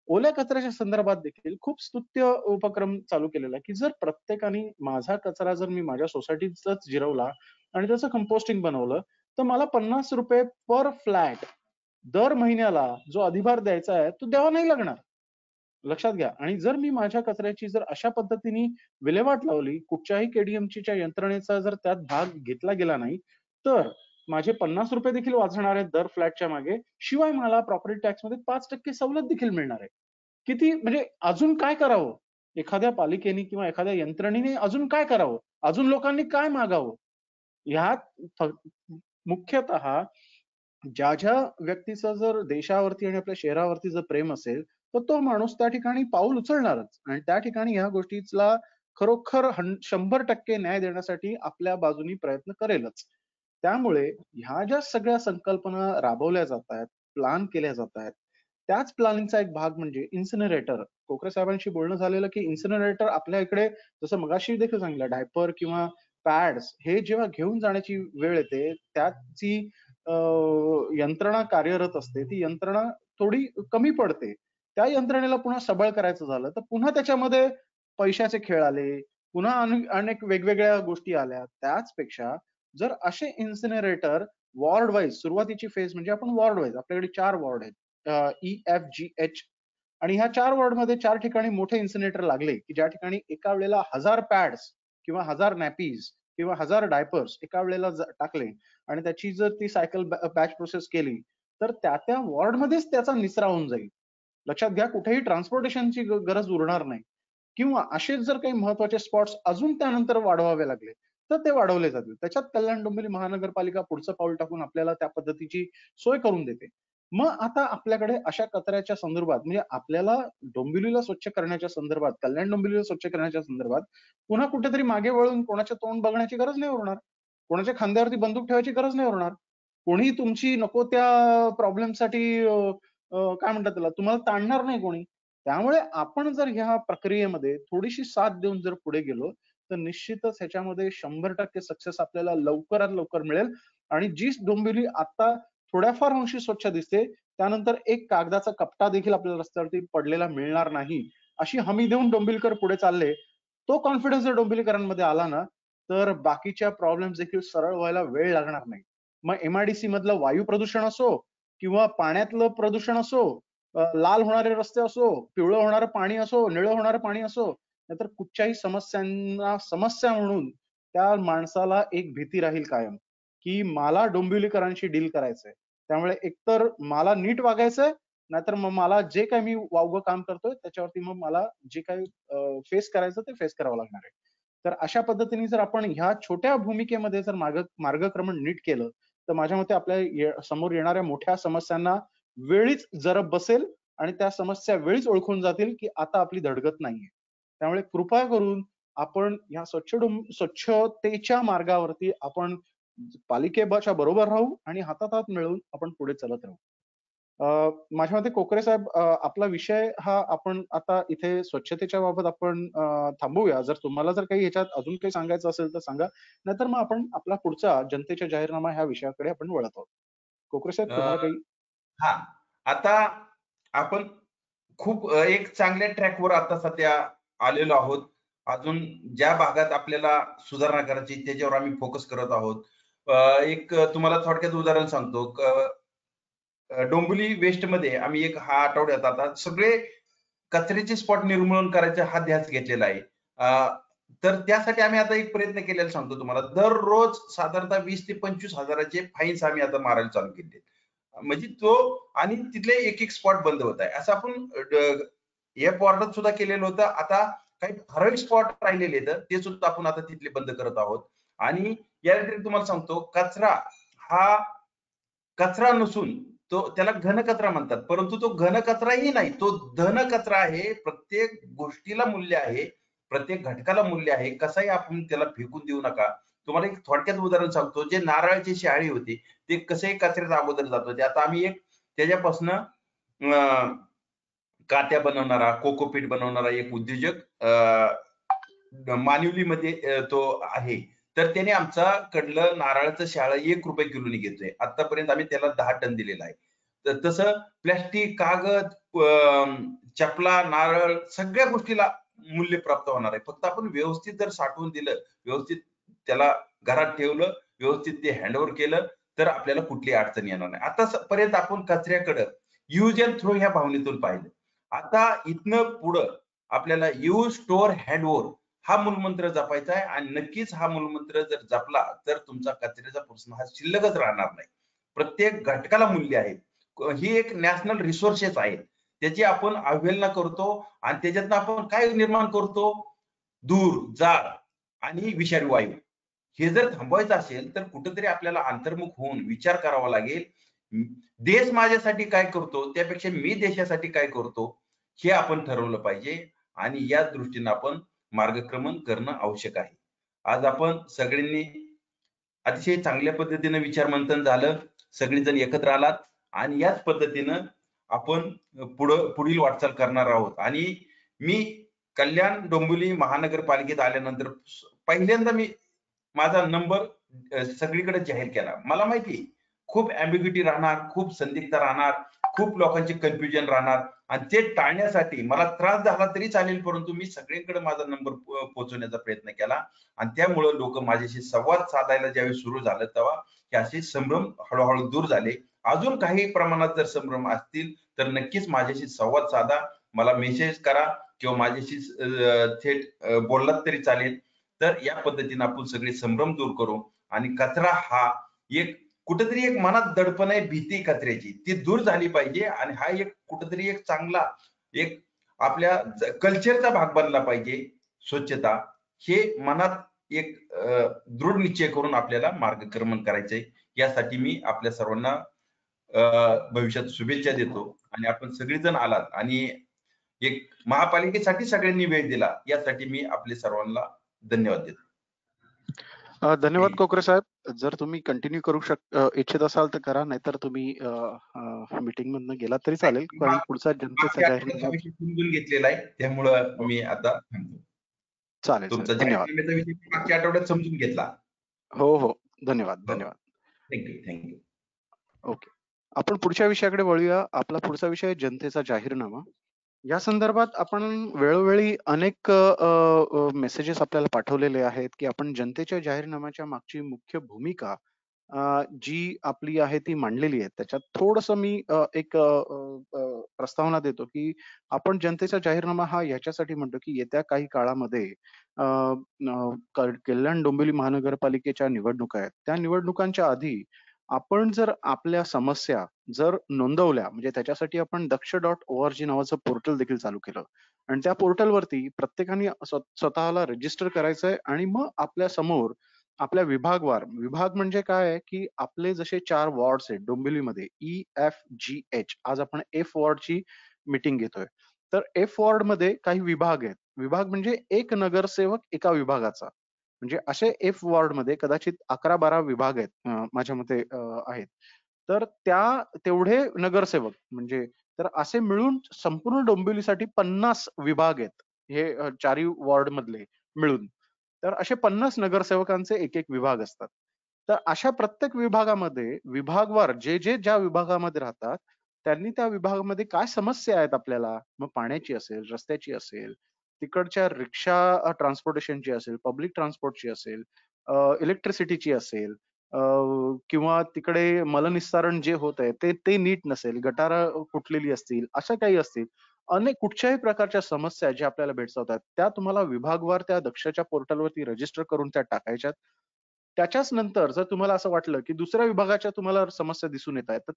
ओल्या कचऱ्याच्या संदर्भात देखील खूप स्तुत्य उपक्रम चालू केलेला आहे की जर प्रत्येकाने माझा कचरा जर मी माझ्या सोसायटीचाच जिरवला आणि त्याचं कंपोस्टिंग बनवलं तर मला 50 रुपये पर फ्लॅट दर महिन्याला जो अधिभार द्यायचा आहे तो द्यावा नाही लागणार. लक्षात घ्या. आणि जर मी माझ्या कचऱ्याची जर अशा पद्धतीने विल्हेवाट लावली, कुठच्याही केडीएमसीच्या यंत्रणेचा जर त्यात भाग घेतला गेला नाही तर माझे 50 रुपये देखील वाचणार आहेत दर फ्लॅटच्या मागे. शिवाय मला प्रॉपर्टी टॅक्स मध्ये 5% सवलत देखील मिळणार आहे. किती म्हणजे अजून काय करावं? एखाद्या पालिकेने किंवा एखाद्या यंत्रणेने अजून काय करावं? अजून लोकांनी काय मागावं? ह्यात मुख्यतः ज्या व्यक्तीचं जर देशावरती आणि आपल्या शहरावरती जर प्रेम असेल तर तो माणूस त्या ठिकाणी पाऊल उचलणारच आणि त्या ठिकाणी ह्या गोष्टीला खरोखर 100% न्याय देण्यासाठी आपल्या बाजूनी प्रयत्न करेलच. त्यामुळे ह्या ज्या सगळ्या संकल्पना राबवल्या जात आहेत, प्लॅन केल्या जात आहेत, त्याच प्लॅनिंगचा एक भाग म्हणजे इन्सिनरेटर. कोकरे साहेबांशी बोलणं झालेलं की इन्सिनरेटर आपल्या इकडे जसं मगाशी देखील सांगितलं डायपर किंवा पॅड्स हे जेव्हा घेऊन जाण्याची वेळ येते त्याची यंत्रणा कार्यरत असते. ती यंत्रणा थोडी कमी पडते. त्या यंत्रणेला पुन्हा सबळ करायचं झालं तर पुन्हा त्याच्यामध्ये पैशाचे खेळ आले, पुन्हा अनेक वेगवेगळ्या गोष्टी आल्या. त्याचपेक्षा जर असे इन्सिनरेटर वॉर्ड वाईज सुरुवातीची फेज म्हणजे आपण वॉर्ड वाईज आपल्याकडे 4 वॉर्ड आहेत EFGH आणि ह्या 4 वॉर्ड मध्ये 4 ठिकाणी मोठे इन्सिनरेटर लागले की ज्या ठिकाणी एका वेळेला 1000 पॅड्स किंवा 1000 नॅपीज किंवा 1000 डायपर्स एका वेळेला टाकले आणि त्याची जर ती सायकल बॅच प्रोसेस केली तर त्या वॉर्ड मध्येच त्याचा निचरा होऊन जाईल. लक्षात घ्या. कुठेही ट्रान्सपोर्टेशनची गरज उरणार नाही. किंवा असेच जर काही महत्वाचे स्पॉट्स अजून त्यानंतर वाढवावे लागले तर ते वाढवले जातील. त्याच्यात कल्याण डोंबिवली महानगरपालिका पुढचं पाऊल टाकून आपल्याला त्या पद्धतीची सोय करून देते. मग आता आपल्याकडे अशा कचऱ्याच्या संदर्भात म्हणजे आपल्याला डोंबिवलीला स्वच्छ करण्याच्या संदर्भात, कल्याण डोंबिवलीला स्वच्छ करण्याच्या संदर्भात पुन्हा कुठेतरी मागे वळून कोणाच्या तोंड बघण्याची गरज नाही उरणार. कोणाच्या खांद्यावरती बंदूक ठेवायची गरज नाही उरणार. कोणी तुमची नको त्या प्रॉब्लेमसाठी काय म्हणतात त्याला तुम्हाला ताणणार नाही कोणी. त्यामुळे आपण जर ह्या प्रक्रियेमध्ये थोडीशी साथ देऊन जर पुढे गेलो तर निश्चितच ह्याच्यामध्ये 100% सक्सेस आपल्याला लवकरात लवकर मिळेल. आणि जी डोंबिवली आता थोड्याफार अंशी स्वच्छ दिसते त्यानंतर एक कागदाचा कपटा देखील आपल्याला रस्त्यावरती पडलेला मिळणार नाही अशी हमी देऊन डोंबिवलीकर पुढे चालले. तो कॉन्फिडन्स जर डोंबिवलीकरांमध्ये आला ना तर बाकीच्या प्रॉब्लेम्स देखील सरळ व्हायला वेळ लागणार नाही. मग MIDC मधलं वायू प्रदूषण असो किंवा पाण्यातलं प्रदूषण असो, लाल होणारे रस्ते असो, पिवळं होणारं पाणी असो, निळं होणारं पाणी असो, नाहीतर कुठच्याही समस्यांना समस्या म्हणून त्या माणसाला एक भीती राहील कायम की मला डोंबिवलीकरांशी डील करायचंय. त्यामुळे एकतर मला नीट वागायचंय नाहीतर मग मला जे काही मी वावगं काम करतोय त्याच्यावरती मग मला जे काही फेस करायचं ते फेस करावं लागणार आहे. तर अशा पद्धतीने जर आपण ह्या छोट्या भूमिकेमध्ये जर मार्गक्रमण नीट केलं तर माझ्या मते आपल्या समोर येणाऱ्या मोठ्या समस्यांना वेळीच जरब बसेल आणि त्या समस्या वेळीच ओळखून जातील की आता आपली धडगत नाहीये. त्यामुळे कृपा करून आपण ह्या स्वच्छतेच्या मार्गावरती आपण पालिकेच्या बरोबर राहू आणि हातात हात मिळवून आपण पुढे चालत राहू. माझ्या मते कोकरे साहेब आपला विषय हा आपण आता इथे स्वच्छतेच्या बाबत आपण थांबवूया. जर तुम्हाला जर काही याच्यात अजून काही सांगायचं असेल तर सांगा, नाहीतर मग आपण आपला पुढचा जनतेचा जाहीरनामा ह्या विषयाकडे आपण वळत आहोत. कोकरे साहेब तुम्हाला काही? हा, आता आपण खूप एक चांगल्या ट्रॅकवर आता सध्या आलेलो आहोत. अजून ज्या भागात आपल्याला सुधारणा करायची त्याच्यावर आम्ही फोकस करत आहोत. एक तुम्हाला थोडक्यात उदाहरण सांगतो. डोंबिवली वेस्ट मध्ये आम्ही एक हा आठवड्यात आता सगळे कचऱ्याचे स्पॉट निर्मूलन करायचा हा ध्यास घेतलेला आहे. तर त्यासाठी आम्ही आता एक प्रयत्न केलेला सांगतो तुम्हाला. दररोज साधारणतः 20 ते 25 हजाराचे फाईन्स आम्ही आता मारायला चालू केले. म्हणजे तो आणि तिथले एक स्पॉट बंद होत आहे. असं आपण या वॉर्डात सुद्धा केलेलं होतं. आता काही ठराविक स्पॉट राहिलेले आहेत ते सुद्धा आपण आता तिथले बंद करत आहोत. आणि या व्यतिरिक्त तुम्हाला सांगतो कचरा हा कचरा नसून तो त्याला घन कचरा म्हणतात, परंतु तो घन कचराही नाही, तो धन कचरा आहे. प्रत्येक गोष्टीला मूल्य आहे, प्रत्येक घटकाला मूल्य आहे. कसाही आपण त्याला फेकून देऊ नका. तुम्हाला एक थोडक्यात उदाहरण सांगतो, जे नारळाची शहाळी होती ते कसेही कचऱ्यात अगोदर जात होते. आता आम्ही एक त्याच्यापासून कात्या बनवणारा, कोकोपीट बनवणारा एक उद्योजक मानिवलीमध्ये तो आहे. तर त्याने आमचा कडलं नारळाचं शहाळं ₹1 किलोनी घेतोय. आतापर्यंत आम्ही त्याला 10 टन दिलेला आहे. तर तसं प्लॅस्टिक, कागद, चपला, नारळ सगळ्या गोष्टीला मूल्य प्राप्त होणार आहे. फक्त आपण व्यवस्थित जर साठवून दिलं, व्यवस्थित त्याला घरात ठेवलं, व्यवस्थित ते हँडओव्हर केलं, तर आपल्याला कुठली अडचण येणार नाही. आतापर्यंत आपण कचऱ्याकडं यूज अँड थ्रो ह्या भावनेतून पाहिलं. आता इथनं पुढं आपल्याला यूज, स्टोअर, हँडओव्हर हा मूलमंत्र जपायचा आहे. आणि नक्कीच हा मूलमंत्र जर जपला तर तुमचा कचऱ्याचा प्रश्न हा शिल्लकच राहणार नाही. प्रत्येक घटकाला मूल्य आहे. ही एक नॅशनल रिसोर्सेस आहेत, त्याची आपण अवहेलना करतो आणि त्याच्यातनं आपण काय निर्माण करतो? धूर, जाळ आणि विषारी वायू. हे जर थांबवायचं असेल तर कुठेतरी आपल्याला अंतर्मुख होऊन विचार करावा लागेल. देश माझ्यासाठी काय करतो त्यापेक्षा मी देशासाठी काय करतो हे आपण ठरवलं पाहिजे. आणि या दृष्टीने आपण मार्गक्रमण करणं आवश्यक आहे. आज आपण सगळ्यांनी अतिशय चांगल्या पद्धतीने विचार मंथन झालं, सगळेजण एकत्र आलात आणि याच पद्धतीनं आपण पुढील वाटचाल करणार आहोत. आणि मी कल्याण डोंबिवली महानगरपालिकेत आल्यानंतर पहिल्यांदा मी माझा नंबर सगळीकडे जाहीर केला. मला माहिती खूप अँबिग्युटी राहणार, खूप संदिग्धता राहणार, खूप लोकांचे कन्फ्युजन राहणार आणि ते टाळण्यासाठी मला त्रास झाला तरी चालेल, परंतु मी सगळ्यांकडे माझा नंबर पोहोचवण्याचा प्रयत्न केला. आणि त्यामुळे लोक माझ्याशी संवाद साधायला ज्यावेळी सुरू झालं तेव्हा हे असे संभ्रम हळूहळू दूर झाले. अजून काही प्रमाणात जर संभ्रम असतील तर नक्कीच माझ्याशी संवाद साधा, मला मेसेज करा किंवा माझ्याशी थेट बोललात तरी चालेल. तर या पद्धतीने आपण सगळे संभ्रम दूर करू आणि कचरा हा एक कुठेतरी एक मनात दडपण आहे, भीती कचऱ्याची ती दूर झाली पाहिजे. आणि हा एक कुठेतरी एक चांगला एक आपल्या कल्चरचा भाग बनला पाहिजे. स्वच्छता हे मनात एक दृढ निश्चय करून आपल्याला मार्गक्रमण करायचंय. यासाठी मी आपल्या सर्वांना भविष्यात शुभेच्छा देतो. आणि आपण सगळेजण आलात आणि एक महापालिकेसाठी सगळ्यांनी वेळ दिला यासाठी मी आपले सर्वांना धन्यवाद देतो. धन्यवाद कोकरे साहेब. जर तुम्ही कंटिन्यू करू इच्छित असाल तर करा, नाहीतर तुम्ही मीटिंग मधनं गेला तरी चालेल, कारण पुढचा जनतेचा जाहीरनामा समजून घेतलेला आहे त्यामुळं मी आता थांबतो. चालेल. तुमचा धन्यवाद. मागच्या आठवड्यात समजून घेतला. हो हो, धन्यवाद. थँक्यू. ओके, आपण पुढच्या विषयाकडे वळूया. आपला पुढचा विषय आहे जनतेचा जाहीरनामा. या संदर्भात आपण वेळोवेळी अनेक मेसेजेस आपल्याला पाठवलेले आहेत की आपण जनतेच्या जाहीरनाम्याच्या मागची मुख्य भूमिका जी आपली आहे ती मांडलेली आहे. त्याच्यात थोडस मी एक प्रस्तावना देतो की आपण जनतेचा जाहीरनामा हा याच्यासाठी म्हणतो की येत्या काही काळामध्ये कल्याण डोंबिवली महानगरपालिकेच्या निवडणुका आहेत. त्या निवडणुकांच्या आधी आपण जर आपल्या समस्या जर नोंदवल्या, म्हणजे त्याच्यासाठी आपण दक्ष.org नावाचं पोर्टल देखील चालू केलं आणि त्या पोर्टलवरती प्रत्येकाने स्वतःला रजिस्टर करायचंय. आणि मग आपल्या समोर आपल्या विभाग म्हणजे काय आहे की आपले जसे 4 वॉर्ड्स आहेत डोंबिवलीमध्ये EFGH, आज आपण F वॉर्डची मीटिंग घेतोय. तर F वॉर्ड मध्ये काही विभाग आहेत. विभाग म्हणजे एक नगरसेवक एका विभागाचा, म्हणजे असे F वॉर्ड मध्ये कदाचित 11-12 विभाग आहेत माझ्या मते आहेत. तर तेवढे नगरसेवक म्हणजे तर असे मिळून संपूर्ण डोंबिवलीसाठी 50 विभाग आहेत हे 4 वॉर्ड मधले मिळून. तर असे 50 नगरसेवकांचे एक विभाग असतात. तर अशा प्रत्येक विभागामध्ये विभागवार जे ज्या विभागामध्ये राहतात त्यांनी त्या विभागामध्ये काय समस्या आहेत आपल्याला, मग पाण्याची असेल, रस्त्याची असेल, तिकडच्या रिक्षा ट्रान्सपोर्टेशनची असेल, पब्लिक ट्रान्सपोर्टची असेल, इलेक्ट्रिसिटीची असेल, किंवा तिकडे मलनिस्सारण जे होत आहे ते नीट नसेल, गटारं फुटलेली असतील, अशा काही असतील, अनेक कुठच्याही प्रकारच्या समस्या ज्या आपल्याला भेडसावतात त्या तुम्हाला विभागवार त्या दक्षच्या पोर्टलवरती रजिस्टर करून त्या टाकायच्यात. त्याच्याच नंतर जर तुम्हाला असं वाटलं की दुसऱ्या विभागाच्या तुम्हाला समस्या दिसून येत आहेत तर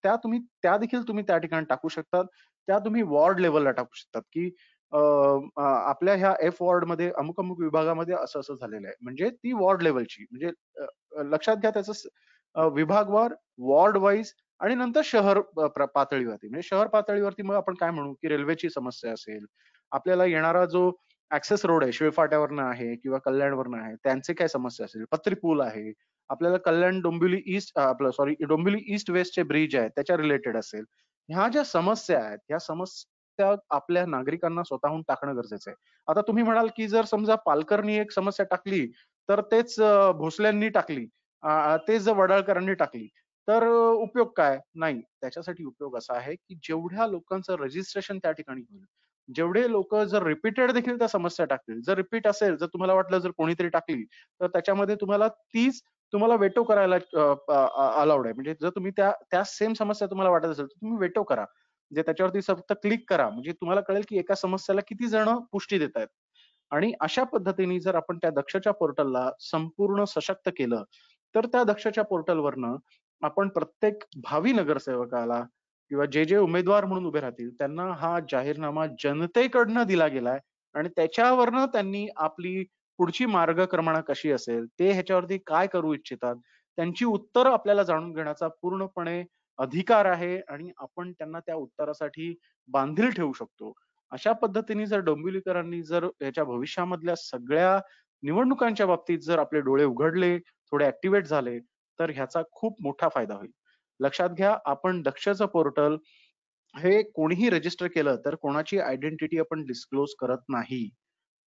त्या देखील तुम्ही त्या ठिकाणी टाकू शकतात. त्या तुम्ही वॉर्ड लेवलला टाकू शकतात की आपल्या ह्या F वॉर्ड मध्ये अमुक विभागामध्ये असं झालेलं आहे, म्हणजे ती वॉर्ड लेवलची, म्हणजे लक्षात घ्या त्याचं विभागवार, वॉर्ड वाईज आणि नंतर शहर पातळीवरती, म्हणजे शहर पातळीवरती मग आपण काय म्हणू की रेल्वेची समस्या असेल, आपल्याला येणारा जो ऍक्सेस रोड आहे शिळफाट्यावरनं आहे किंवा कल्याणवरनं आहे त्यांचे काय समस्या असेल, पत्री पूल आहे, आपल्याला कल्याण डोंबिवली ईस्ट आपलं सॉरी डोंबिवली ईस्ट वेस्टचे ब्रिज आहेत त्याच्या रिलेटेड असेल, ह्या ज्या समस्या आहेत ह्या समस्या आपल्या नागरिकांना स्वतःहून टाकणं गरजेचं आहे. आता तुम्ही म्हणाल की जर समजा पालकरनी एक समस्या टाकली तर तेच भोसल्यांनी टाकली, तेच जर वडाळकरांनी टाकली तर उपयोग काय? नाही, त्याच्यासाठी उपयोग असा आहे की जेवढ्या लोकांचं रजिस्ट्रेशन त्या ठिकाणी होईल, जेवढे लोक जर रिपीटेड देखील त्या समस्या टाकतील, जर रिपीट असेल, जर तुम्हाला वाटलं जर कोणीतरी टाकली तर त्याच्यामध्ये तुम्हाला वेटो करायला अलाउड आहे. म्हणजे जर तुम्ही त्या सेम समस्या तुम्हाला वाटत असेल तर तुम्ही वेटो करा, म्हणजे त्याच्यावरती फक्त क्लिक करा, म्हणजे तुम्हाला कळेल की एका समस्याला किती जण पुष्टी देत आहेत. आणि अशा पद्धतीने जर आपण त्या दक्षच्या पोर्टलला संपूर्ण सशक्त केलं तर त्या दक्षच्या पोर्टलवरनं आपण प्रत्येक भावी नगरसेवकाला किंवा जे उमेदवार म्हणून उभे राहतील त्यांना हा जाहीरनामा जनतेकडनं दिला गेलाय आणि त्याच्यावरनं त्यांनी आपली पुढची मार्गक्रमणा कशी असेल, ते ह्याच्यावरती काय करू इच्छितात, त्यांची उत्तरं आपल्याला जाणून घेण्याचा पूर्णपणे अधिकार आहे आणि आपण त्यांना त्या उत्तरासाठी बांधील ठेवू शकतो. अशा पद्धतीने जर डोंबिवलीकरांनी जर याच्या भविष्यामधल्या सगळ्या निवडणुकांच्या बाबतीत जर आपले डोळे उघडले, थोडे ऍक्टिव्हेट झाले तर ह्याचा खूप मोठा फायदा होईल. लक्षात घ्या, आपण दक्षचं पोर्टल हे कोणीही रजिस्टर केलं तर कोणाची आयडेंटिटी आपण डिस्क्लोज करत नाही.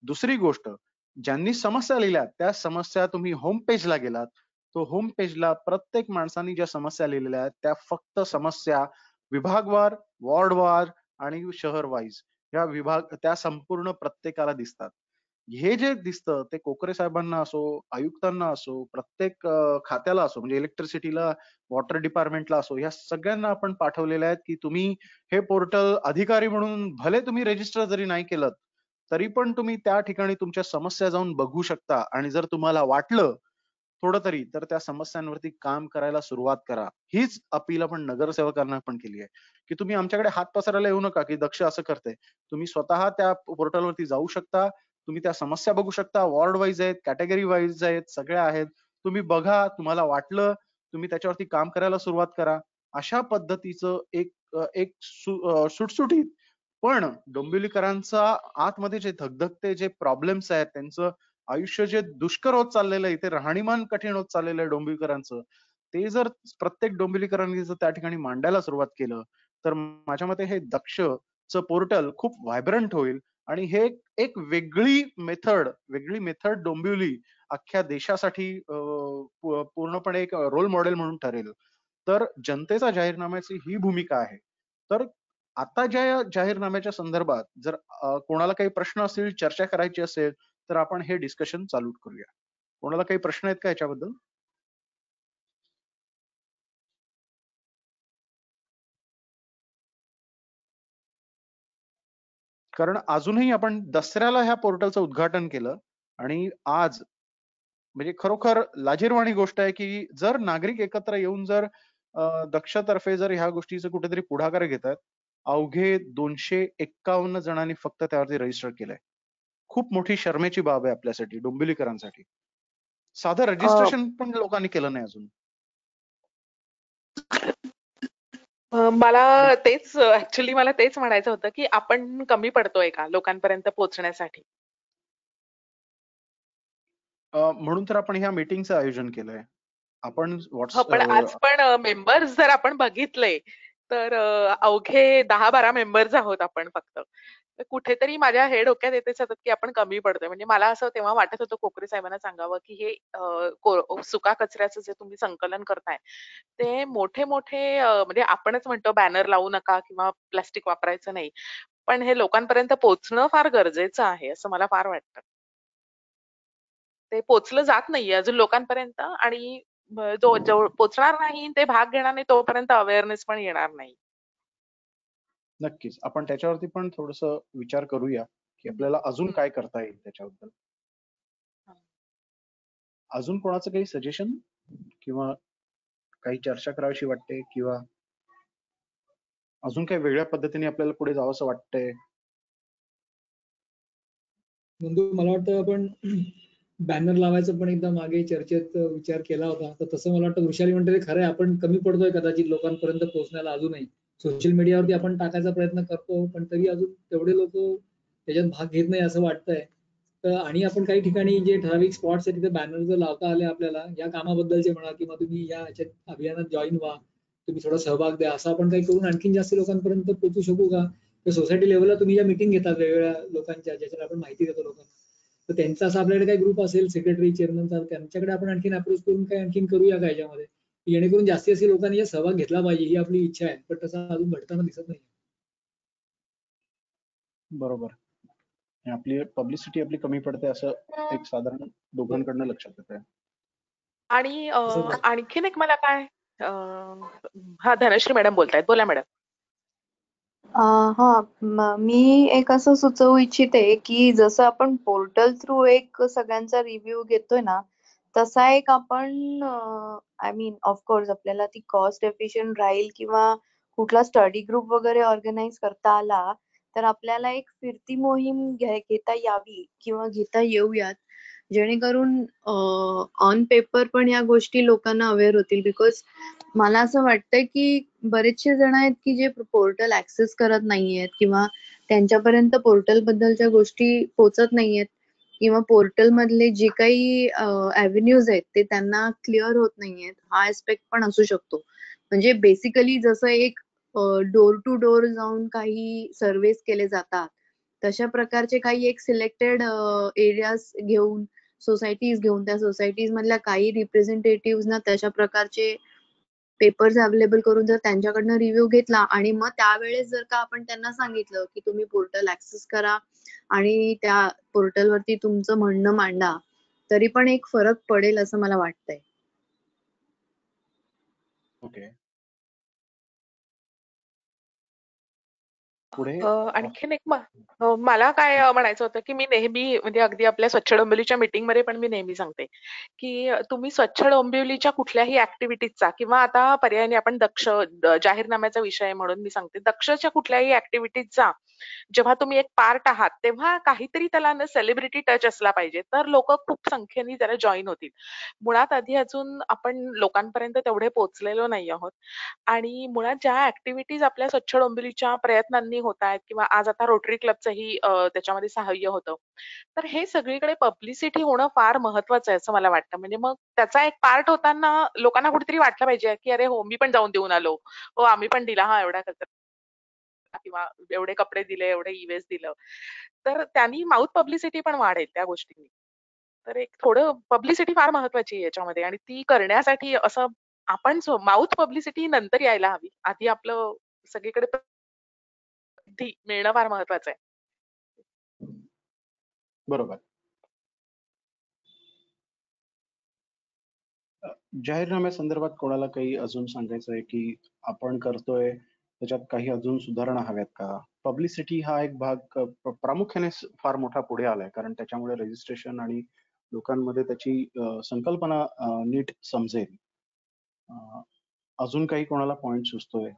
दुसरी गोष्ट, ज्यांनी समस्या लिहिल्या त्या समस्या तुम्ही होम पेजला गेलात, तो होम पेजला प्रत्येक माणसाने ज्या समस्या लिहिलेल्या आहेत त्या फक्त समस्या विभागवार, वॉर्डवार आणि शहर वाईज त्या संपूर्ण प्रत्येकाला दिसतात. हे जे दिसतं ते कोकरे साहेबांना असो, आयुक्तांना असो, प्रत्येक खात्याला असो, म्हणजे इलेक्ट्रिसिटीला, वॉटर डिपार्टमेंटला असो, या सगळ्यांना आपण पाठवलेले आहेत की तुम्ही हे पोर्टल अधिकारी म्हणून भले तुम्ही रजिस्टर जरी नाही केलं तरी पण तुम्ही त्या ठिकाणी तुमच्या समस्या जाऊन बघू शकता आणि जर तुम्हाला वाटलं थोडं तरी तर त्या समस्यांवरती काम करायला सुरुवात करा. हीच अपील आपण नगरसेवकांना पण केली आहे की तुम्ही आमच्याकडे हात पसरायला येऊ नका की दक्ष असं करते. तुम्ही स्वतः त्या पोर्टलवरती जाऊ शकता, तुम्ही त्या समस्या बघू शकता, वॉर्ड वाईज आहेत, कॅटेगरी वाईज आहेत, सगळ्या आहेत. तुम्ही बघा, तुम्हाला वाटलं तुम्ही त्याच्यावरती काम करायला सुरुवात करा. अशा पद्धतीचं एक सुटसुटीत पण डोंबिवलीकरांचा आतमध्ये जे धगधगते जे प्रॉब्लेम्स आहेत, त्यांचं आयुष्य जे दुष्कर होत चाललेलं आहे, ते राहणीमान कठीण होत चाललेलं आहे डोंबिवलीकरांचं, ते जर प्रत्येक डोंबिवलीकरांनी जर त्या ठिकाणी मांडायला सुरुवात केलं तर माझ्या मते हे दक्षचं पोर्टल खूप व्हायब्रंट होईल आणि हे एक वेगळी मेथड डोंबिवली अख्ख्या देशासाठी पूर्णपणे एक रोल मॉडेल म्हणून ठरेल. तर जनतेचा जाहीरनाम्याची ही भूमिका आहे. तर आता ज्या जाहीरनाम्याच्या संदर्भात जर कोणाला काही प्रश्न असतील, चर्चा करायची असेल तर आपण हे डिस्कशन चालू करूया. कोणाला काही प्रश्न आहेत का याच्याबद्दल? कारण अजूनही आपण दसऱ्याला ह्या पोर्टलचं उद्घाटन केलं आणि आज म्हणजे खरोखर लाजिरवाणी गोष्ट आहे की जर नागरिक एकत्र येऊन जर दक्षतर्फे जर ह्या गोष्टीचं कुठेतरी पुढाकार घेत आहेत, अवघे 251 जणांनी फक्त त्यावरती रजिस्टर केलंय. खूप मोठी शरमेची बाब आहे आपल्यासाठी, डोंबिवलीकरांसाठी. साधं रजिस्ट्रेशन पण लोकांनी केलं नाही अजून. मला तेच म्हणायचं होतं की आपण कमी पडतोय का लोकांपर्यंत पोहोचण्यासाठी? म्हणून तर आपण ह्या मीटिंगचं आयोजन केलंय. आपण पण आज पण मेंबर्स जर आपण बघितले तर अवघे 10-12 मेंबर्स आहोत आपण फक्त. कुठेतरी माझ्या हे डोक्यात येते सतत की आपण कमी पडतोय. म्हणजे मला असं तेव्हा वाटत होतं कोकरे साहेबांना सांगावं की हे सुका कचऱ्याचं जे तुम्ही संकलन करताय ते मोठे म्हणजे आपणच म्हणतो बॅनर लावू नका किंवा प्लास्टिक वापरायचं नाही, पण हे लोकांपर्यंत पोहोचणं फार गरजेचं आहे असं मला फार वाटतं. ते पोचलं जात नाहीये अजून लोकांपर्यंत आणि जो पोचणार नाही, ते भाग घेणार नाही तोपर्यंत अवेअरनेस पण येणार नाही. नक्कीच आपण त्याच्यावरती पण थोडस विचार करूया की आपल्याला अजून काय करता येईल त्याच्याबद्दल. अजून कोणाचं काही सजेशन किंवा काही चर्चा करावीशी वाटते किंवा अजून काही वेगळ्या पद्धतीने आपल्याला पुढे जावंसं वाटतंय? मला वाटतं आपण बॅनर लावायचं पण एकदा मागे चर्चेत विचार केला होता. तर तसं मला वाटतं वृषाली म्हणते खरं आहे, आपण कमी पडतोय कदाचित लोकांपर्यंत पोहोचण्याला अजूनही. सोशल मीडियावरती आपण टाकायचा प्रयत्न करतो, पण तरी अजून तेवढे लोक त्याच्यात भाग घेत नाही असं वाटतंय. तर आणि आपण काही ठिकाणी जे ठराविक स्पॉट्स आहेत तिथे बॅनर जर लावता आले आपल्याला या कामाबद्दलचे म्हणा, किंवा तुम्ही या याच्यात अभियानात जॉईन व्हा, तुम्ही थोडा सहभाग द्या, असं आपण काही करून आणखीन जास्त लोकांपर्यंत पोहोचू शकू का? तर सोसायटी लेवलला तुम्ही ज्या मिटिंग घेतात वेगवेगळ्या लोकांच्या, ज्याच्यात आपण माहिती देतो लोकांना, तर त्यांचा असं आपल्याकडे काही ग्रुप असेल सेक्रेटरी चेअरमनचा, त्यांच्याकडे आपण आणखीन अप्रोच करून काही आणखीन करूया का याच्यामध्ये, जेणेकरून जास्तीत जास्त लोकांनी यात सहभाग घेतला पाहिजे, ही आपली इच्छा आहे. पण तसं अजून घडताना दिसत नाही. बरोबर. आपली पब्लिसिटी आपली कमी पडते असं एक साधारण दोघांकडनं लक्षात येत आहे. आणि आणखीन एक मला काय हा धनश्री मॅडम बोलतायत, बोला मॅडम. मी एक असं सुचवू इच्छिते की जसं आपण पोर्टल थ्रू एक सगळ्यांचा रिव्ह्यू घेतोय ना, तसा एक आपण आय मीन ऑफकोर्स आपल्याला ती कॉस्ट एफिशियंट राहील किंवा कुठला स्टडी ग्रुप वगैरे ऑर्गनाईज करता आला तर आपल्याला एक फिरती मोहीम घेता यावी किंवा घेता येऊयात, जेणेकरून ऑन पेपर पण या गोष्टी लोकांना अवेअर होतील. बिकॉज मला असं वाटतंय की बरेचसे जण आहेत की जे पोर्टल ऍक्सेस करत नाहीयेत किंवा त्यांच्यापर्यंत पोर्टल बद्दलच्या गोष्टी पोहोचत नाहीयेत किंवा पोर्टल मधले जे काही ॲव्हेन्यूज आहेत ते त्यांना क्लिअर होत नाहीयेत. हा एस्पेक्ट पण असू शकतो. म्हणजे बेसिकली जसं एक डोर टू डोर जाऊन काही सर्वेस केले जातात, तशा प्रकारचे काही एक सिलेक्टेड एरियाज घेऊन, सोसायटीज घेऊन, त्या सोसायटीज मधल्या काही रिप्रेझेंटेटिव्ह ना तशा प्रकारचे पेपर्स अवेलेबल करून जर त्यांच्याकडनं रिव्ह्यू घेतला आणि मग त्यावेळेस जर का आपण त्यांना सांगितलं की तुम्ही पोर्टल ऍक्सेस करा आणि त्या पोर्टलवरती तुमचं म्हणणं मांडा, तरी पण एक फरक पडेल असं मला वाटतंय. ओके. पुढे आणखीन एक मला काय म्हणायचं होतं की मी नेहमी म्हणजे अगदी आपल्या स्वच्छ डोंबिवलीच्या मीटिंगमध्ये पण मी नेहमी सांगते की तुम्ही स्वच्छ डोंबिवलीच्या कुठल्याही ऍक्टिव्हिटीजचा किंवा आता पर्यायाने आपण दक्ष जाहीरनाम्याचा विषय म्हणून मी सांगते, दक्षच्या कुठल्याही ऍक्टिव्हिटीजचा जेव्हा तुम्ही एक पार्ट आहात तेव्हा काहीतरी त्याला सेलिब्रिटी टच असला पाहिजे, तर लोक खूप संख्येने त्याला जॉईन होतील. मुळात आधी अजून आपण लोकांपर्यंत तेवढे पोहोचलेलो नाही आहोत आणि मुळात ज्या ऍक्टिव्हिटीज आपल्या स्वच्छ डोंबिवलीच्या प्रयत्नांनी होत आहेत किंवा आज आता रोटरी क्लबचंही त्याच्यामध्ये सहाय्य होतं, तर हे सगळीकडे पब्लिसिटी होणं फार महत्वाचं आहे असं मला वाटतं. म्हणजे मग त्याचा एक पार्ट होताना लोकांना कुठेतरी वाटलं पाहिजे की अरे हो मी पण जाऊन देऊन आलो, हो आम्ही पण दिला हा एवढा कचरा किंवा एवढे कपडे दिले, एवढे इवेस्ट दिलं, तर त्यांनी माउथ पब्लिसिटी पण वाढेल त्या गोष्टींनी. तर एक थोडं पब्लिसिटी फार महत्वाची आहे याच्यामध्ये आणि ती करण्यासाठी असं आपण माउथ पब्लिसिटी नंतर यायला हवी, आधी आपलं सगळीकडे मिळणं फार महत्वाचं आहे. बरोबर. जाहीरनाम्या संदर्भात कोणाला काही अजून सांगायचं आहे की आपण करतोय त्याच्यात काही अजून सुधारणा हव्यात का? पब्लिसिटी हा एक भाग प्रामुख्याने फार मोठा पुढे आलाय, कारण त्याच्यामुळे रजिस्ट्रेशन आणि लोकांमध्ये त्याची संकल्पना नीट समजेल. अजून काही कोणाला पॉइंट सुचतोय?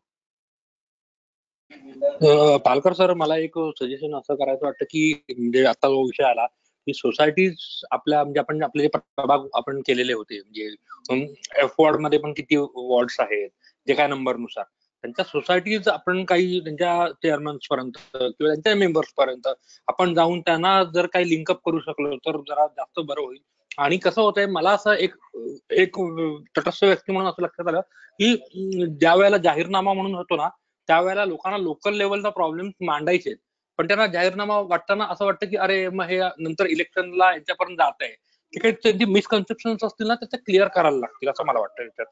पालकर सर, मला एक सजेशन असं करायचं वाटतं की म्हणजे आता जो विषय आला की सोसायटीज आपल्या म्हणजे आपण आपले जे प्रभाग आपण केलेले होते, म्हणजे एफ वॉर्ड मध्ये पण किती वॉर्ड्स आहेत जे काय नंबरनुसार, त्यांच्या सोसायटीज आपण काही त्यांच्या चेअरमन्स पर्यंत किंवा त्यांच्या मेंबर्स पर्यंत आपण जाऊन त्यांना जर काही लिंकअप करू शकलो तर जरा जास्त बरं होईल. आणि कसं होतंय, मला असं एक तटस्थ व्यक्ती म्हणून असं लक्षात आलं की ज्या वेळेला जाहीरनामा म्हणून होतो ना, त्यावेळेला लोकांना लोकल लेवलचा प्रॉब्लेम मांडायचे, पण त्यांना जाहीरनामा वाटताना असं वाटतं की अरे मग हे नंतर इलेक्शनला यांच्यापर्यंत जात आहे, की काही त्यांची मिसकन्सेप्शन असतील ना त्याच्या क्लिअर करायला लागतील असं मला वाटतं याच्यात.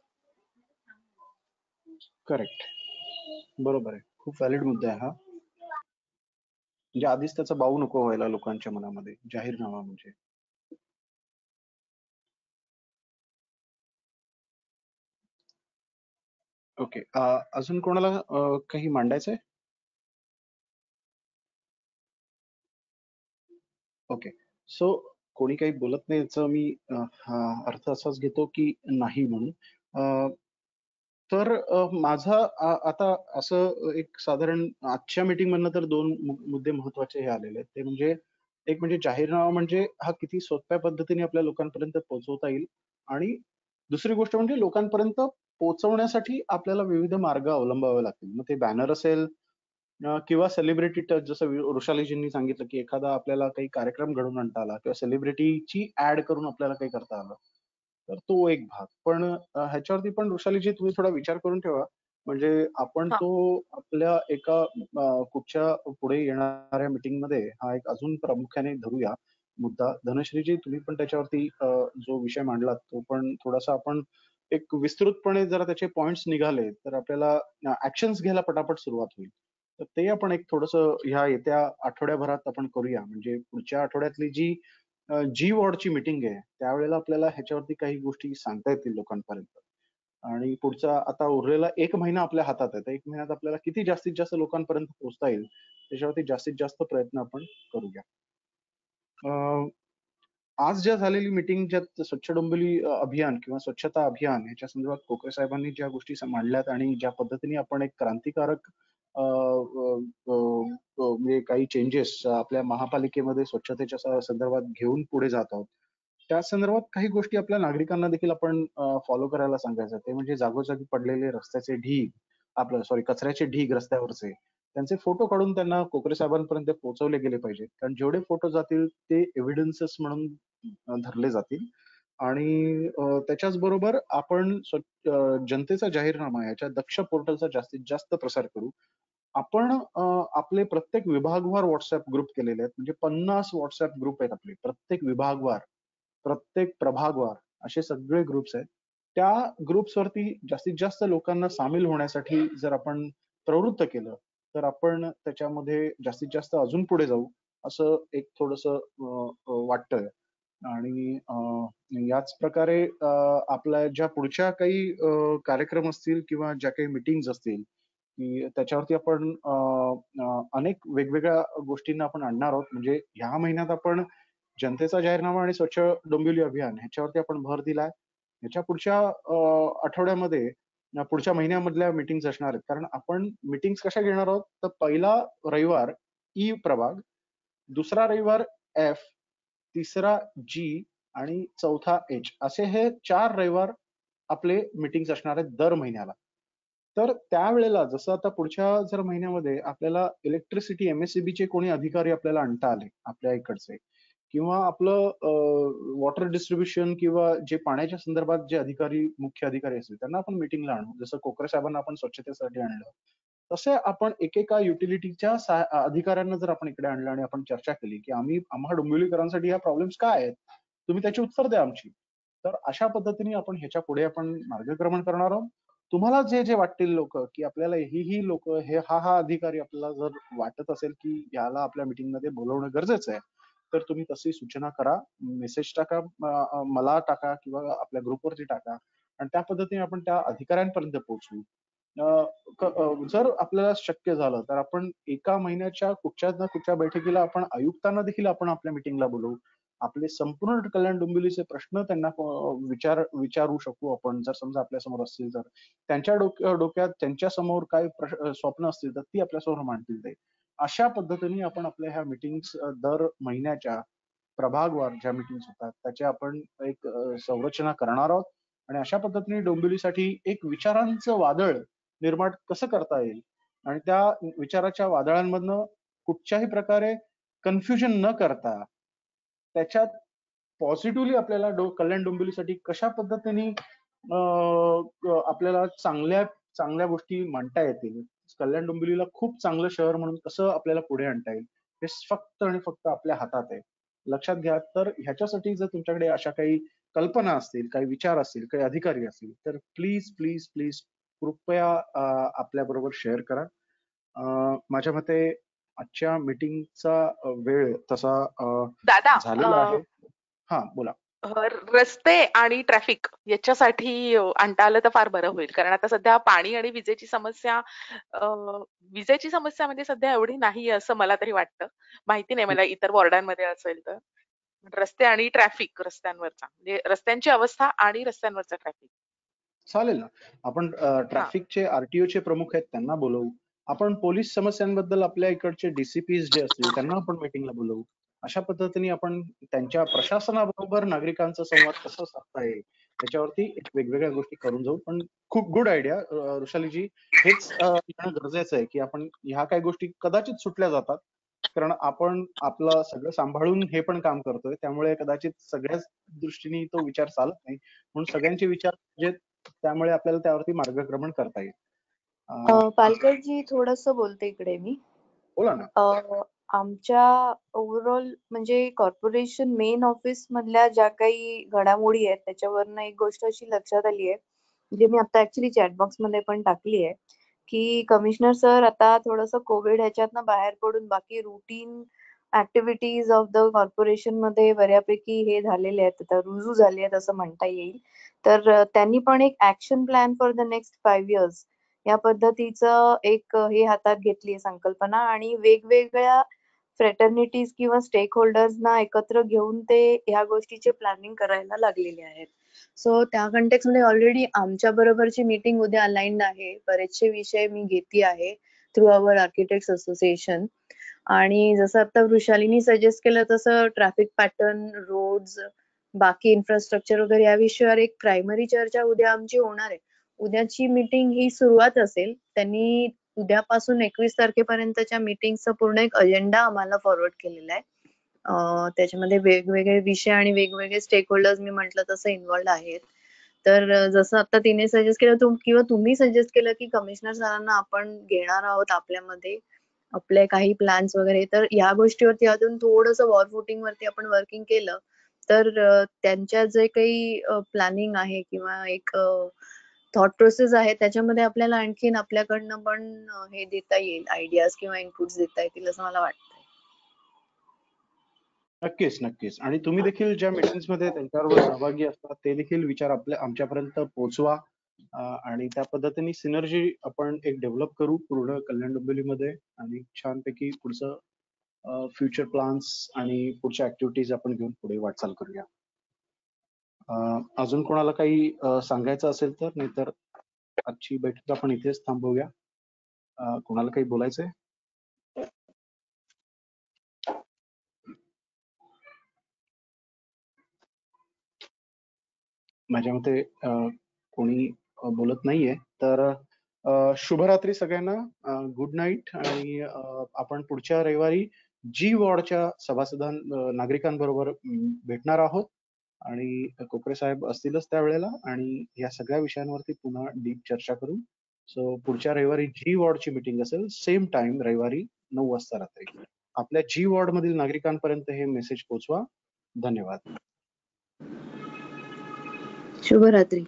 करेक्ट, बरोबर आहे. खूप व्हॅलिड मुद्दा आहे हा. म्हणजे आधीच त्याचा बाऊ नको व्हायला लोकांच्या मनामध्ये जाहीरनामा म्हणजे. ओके, अजून कोणाला काही मांडायचंय? ओके, सो कोणी काही बोलत नाही याचा मी अर्थ असाच घेतो की नाही म्हणून. तर माझा आता असं एक साधारण आजच्या मीटिंग मधनं तर दोन मुद्दे महत्वाचे हे आलेले आहेत. ते म्हणजे एक म्हणजे जाहीरनामा म्हणजे हा किती सोप्या पद्धतीने आपल्या लोकांपर्यंत पोहोचवता येईल, आणि दुसरी गोष्ट म्हणजे लोकांपर्यंत पोहोचवण्यासाठी आपल्याला विविध मार्ग अवलंबावे लागतील. मग ते बॅनर असेल किंवा सेलिब्रिटी टच, जसं वृषालीजींनी सांगितलं की एखादा आपल्याला काही कार्यक्रम घडवून आणता आला किंवा सेलिब्रिटीची ऍड करून आपल्याला काही करता आलं, तर तो एक भाग. पण ह्याच्यावरती पण वृषालीजी तुम्ही थोडा विचार करून ठेवा. म्हणजे आपण हा तो आपल्या एका कुठच्या पुढे येणाऱ्या मीटिंग मध्ये हा एक अजून प्रामुख्याने धरूया मुद्दा. धनश्रीजी, तुम्ही पण त्याच्यावरती जो विषय मांडलात तो पण थोडासा आपण एक विस्तृतपणे जरा त्याचे पॉइंट्स निघाले तर आपल्याला ऍक्शन्स घ्यायला पटापट सुरुवात होईल. तर ते आपण एक थोडंसं ह्या येत्या आठवड्याभरात आपण करूया. म्हणजे पुढच्या आठवड्यातली जी जी वॉर्डची मीटिंग आहे त्यावेळेला आपल्याला ह्याच्यावरती काही गोष्टी सांगता येतील लोकांपर्यंत. आणि पुढचा आता उरलेला 1 महिना आपल्या हातात आहे. तर 1 महिन्यात आपल्याला किती जास्तीत जास्त लोकांपर्यंत पोहोचता येईल त्याच्यावरती जास्तीत जास्त प्रयत्न आपण करूया. आज ज्या झालेली मीटिंग, ज्यात स्वच्छ डोंबिवली अभियान किंवा स्वच्छता अभियान ह्याच्या संदर्भात कोकरे साहेबांनी ज्या गोष्टी मांडल्यात आणि ज्या पद्धतीने आपण एक क्रांतिकारक म्हणजे काही चेंजेस आपल्या महापालिकेमध्ये स्वच्छतेच्या संदर्भात घेऊन पुढे जात आहोत. त्या संदर्भात काही गोष्टी आपल्या नागरिकांना देखील आपण फॉलो करायला सांगायचं. ते म्हणजे जागोजागी पडलेले रस्त्याचे ढीग, कचऱ्याचे ढीग रस्त्यावरचे, त्यांचे फोटो काढून त्यांना कोकरे साहेबांपर्यंत पोहोचवले गेले पाहिजेत. कारण जेवढे फोटो जातील ते एव्हिडन्सेस म्हणून धरले जातील. आणि त्याच्याच बरोबर आपण जनतेचा जाहीरनामा याच्या दक्ष पोर्टलचा जास्तीत जास्त प्रसार करू. आपण आपले प्रत्येक विभागवार व्हॉट्सअप ग्रुप केलेले आहेत. म्हणजे 50 व्हॉट्सअप ग्रुप आहेत आपले प्रत्येक विभागवार, प्रत्येक प्रभागवार असे सगळे ग्रुप्स आहेत. त्या ग्रुप्सवरती जास्तीत जास्त लोकांना सामील होण्यासाठी जर आपण प्रवृत्त केलं तर आपण त्याच्यामध्ये जास्तीत जास्त अजून पुढे जाऊ असं एक थोडंसं वाटतंय. आणि याच प्रकारे आपल्या ज्या पुढच्या काही कार्यक्रम असतील किंवा ज्या काही मीटिंग्स असतील की त्याच्यावरती आपण अनेक वेगवेगळ्या गोष्टींना आपण आणणार आहोत. म्हणजे ह्या महिन्यात आपण जनतेचा जाहीरनामा आणि स्वच्छ डोंबिवली अभियान ह्याच्यावरती आपण भर दिलाय. ह्याच्या पुढच्या आठवड्यामध्ये पुढच्या महिन्यामधल्या मीटिंग्स असणार आहेत. कारण आपण मीटिंग्स कशा घेणार आहोत, तर पहिला रविवार ई प्रभाग, दुसरा रविवार एफ, तिसरा जी आणि चौथा एच असे हे 4 रविवार आपले मीटिंग्स असणार आहेत दर महिन्याला. तर त्यावेळेला जसं आता पुढच्या जर महिन्यामध्ये आपल्याला इलेक्ट्रिसिटी MSEB चे कोणी अधिकारी आपल्याला आणता आले आपल्या इकडचे, किंवा आपलं वॉटर डिस्ट्रीब्युशन किंवा जे पाण्याच्या संदर्भात जे अधिकारी, मुख्य अधिकारी असतील त्यांना आपण मीटिंगला आणू. जसं कोकरे साहेबांना आपण स्वच्छतेसाठी आणलं, तसे आपण एकेका युटिलिटीच्या अधिकाऱ्यांना जर आपण इकडे आणलं आणि आपण चर्चा केली की आम्हा डोंबिवलीकरांसाठी ह्या प्रॉब्लेम्स काय आहेत, तुम्ही त्याची उत्तर द्या आमची. तर अशा पद्धतीने आपण ह्याच्या पुढे आपण मार्गक्रमण करणार आहोत. तुम्हाला जे जे वाटतील लोक की आपल्याला ही लोक हा अधिकारी आपल्याला जर वाटत असेल की याला आपल्या मीटिंगमध्ये बोलवणं गरजेचं आहे, तर तुम्ही तशी सूचना करा, मेसेज टाका, मला टाका किंवा आपल्या ग्रुपवरती टाका आणि त्या पद्धतीने आपण त्या अधिकाऱ्यांपर्यंत पोहोचू. जर आपल्याला शक्य झालं तर आपण एका महिन्याच्या कुठच्या ना कुठच्या बैठकीला आपण आयुक्तांना देखील आपण आपल्या मीटिंगला बोलवू. आपले संपूर्ण कल्याण डोंबिवलीचे प्रश्न त्यांना विचारू शकू आपण, जर समजा आपल्या समोर असतील तर. त्यांच्या डोक्यात त्यांच्या समोर काय स्वप्न असतील तर ती आपल्या समोर मांडतील ते. अशा पद्धतीने आपण आपल्या ह्या मीटिंग्स दर महिन्याच्या प्रभागवार ज्या मीटिंग्स होतात त्याच्या आपण एक संरचना करणार आहोत. आणि अशा पद्धतीने डोंबिवलीसाठी एक विचारांचं वादळ निर्माण कसं करता येईल आणि त्या विचाराच्या वादळांमधनं कुठच्याही प्रकारे कन्फ्युजन न करता त्याच्यात पॉझिटिव्हली आपल्याला कल्याण डोंबिवलीसाठी कशा पद्धतीने आपल्याला चांगल्या गोष्टी मांडता येतील, कल्याण डोंबिवलीला खूप चांगलं शहर म्हणून कसं आपल्याला पुढे आणता येईल, हे फक्त आणि फक्त आपल्या हातात आहे. लक्षात घ्या. तर ह्याच्यासाठी जर तुमच्याकडे अशा काही कल्पना असतील, काही विचार असतील, काही अधिकारी असतील तर प्लीज प्लीज प्लीज कृपया आपल्या बरोबर शेअर करा. माझ्या मते आजच्या मीटिंगचा वेळ तसा दादा, झालेला आहे. हा बोला. रस्ते आणि ट्रॅफिक याच्यासाठी आणता आलं तर फार बरं होईल. कारण आता सध्या पाणी आणि विजेची समस्या म्हणजे सध्या एवढी नाही असं मला तरी वाटतं. माहिती नाही मला इतर वॉर्डांमध्ये असेल तर. रस्ते आणि ट्रॅफिक, रस्त्यांवरचा म्हणजे रस्त्यांची अवस्था आणि रस्त्यांवरचा ट्रॅफिक. चालेल ना. आपण ट्रॅफिकचे RTO चे प्रमुख आहेत त्यांना बोलवू. आपण पोलीस समस्यांबद्दल आपल्या इकडचे DCPs जे असतील त्यांना आपण मीटिंगला बोलवू. अशा पद्धतीने आपण त्यांच्या प्रशासनाबरोबर नागरिकांचा संवाद कसा साधता येईल त्याच्यावरती एक वेगवेगळ्या गोष्टी करून जाऊ. पण खूप गुड आयडिया वृषालीजी. हेच येणं गरजेचं आहे की आपण ह्या काही गोष्टी कदाचित सुटल्या जातात, कारण आपण आपलं सगळं सांभाळून हे पण काम करतोय, त्यामुळे कदाचित सगळ्याच दृष्टीने तो विचार चालत नाही, म्हणून सगळ्यांचे विचार जे त्यामुळे आपल्याला त्यावरती मार्गक्रमण करता येईल. पालकरजी थोडस बोलते इकडे मी. बोला ना. आमच्या ओव्हरऑल म्हणजे कॉर्पोरेशन मेन ऑफिस मधल्या ज्या काही घडामोडी आहेत त्याच्यावरनं एक गोष्ट अशी लक्षात आली आहे, म्हणजे मी आता ऍक्च्युली चॅटबॉक्स मध्ये पण टाकली आहे, की कमिशनर सर आता थोडंसं कोविड ह्याच्यातनं बाहेर पडून बाकी routine activities of the corporation मध्ये बऱ्यापैकी हे झालेले आहेत, आता रुजू झाले आहेत असं म्हणता येईल. तर त्यांनी पण एक action plan for the next 5 years या पद्धतीचं एक हे हातात घेतली संकल्पना आणि वेगवेगळ्या फ्रेटर्निटीज किंवा स्टेक होल्डर्सना एकत्र घेऊन ते ह्या गोष्टीचे प्लॅनिंग करायला लागलेले आहेत. सो त्या कंटेक्स्ट मध्ये ऑलरेडी आमच्या बरोबरची मीटिंग उद्या अलाइन्ड आहे. बरेचसे विषय मी घेते आहे थ्रू अवर आर्किटेक्ट असोसिएशन. आणि जसं आता वृषालीनी सजेस्ट केलं तसं ट्रॅफिक पॅटर्न, रोड्स, बाकी इन्फ्रास्ट्रक्चर वगैरे या विषयावर एक प्रायमरी चर्चा उद्या आमची होणार आहे. उद्याची मीटिंग ही सुरुवात असेल. त्यांनी उद्यापासून 21 तारखेपर्यंतच्या मीटिंगचा पूर्ण एक अजेंडा आम्हाला फॉरवर्ड केलेला आहे. त्याच्यामध्ये वेगवेगळे विषय आणि वेगवेगळे स्टेक होल्डर्स मी म्हटलं तसं इन्व्हॉल्ड आहेत. तर जसं आता तिने सजेस्ट केलं किंवा तुम्ही सजेस्ट केलं की कमिशनर सरांना आपण घेणार आहोत आपल्यामध्ये आपले काही प्लॅन्स वगैरे, तर या गोष्टीवरती अजून थोडंसं वॉर फुटिंग वरती आपण वर्किंग केलं तर त्यांच्या जे काही प्लॅनिंग आहे किंवा एक थॉट प्रोसेस आहे त्याच्यामध्ये आपल्याला आणखीन आपल्याकडनं पण हे देता येईल, आयडियाज किंवा इनपुट्स देता येतील असं मला वाटतंय. नक्कीच नक्कीच. आणि तुम्ही देखील ज्या मीटिंग्स मध्ये त्यांच्याबरोबर सहभागी असतात ते देखील विचार आमच्यापर्यंत पोहोचवा आणि त्या पद्धतीने सिनर्जी आपण एक डेव्हलप करू पूर्ण कल्याण डोंबिवलीमध्ये आणि छानपैकी पुढचं फ्युचर प्लॅन्स आणि पुढच्या ऍक्टिव्हिटीज आपण घेऊन पुढे वाटचाल करूया. अजून कोणाला काही सांगायचं असेल तर, नाहीतर आजची बैठक आपण इथेच थांबवूया. कोणाला काही बोलायचंय? माझ्या मते कोणी बोलत नाहीये, तर शुभरात्री सगळ्यांना. Good night. आणि आपण पुढच्या रविवारी जी वॉर्डच्या नागरिकांबरोबर भेटणार आहोत आणि कोकरे साहेब असतीलच त्यावेळेला आणि या सगळ्या विषयांवरती पुन्हा डीप चर्चा करू. सो पुढच्या रविवारी जी वॉर्डची मीटिंग असेल, सेम टाइम रविवारी 9 वाजता रात्री. आपल्या जी वॉर्ड मधील नागरिकांपर्यंत हे मेसेज पोहोचवा. धन्यवाद. शुभरात्री.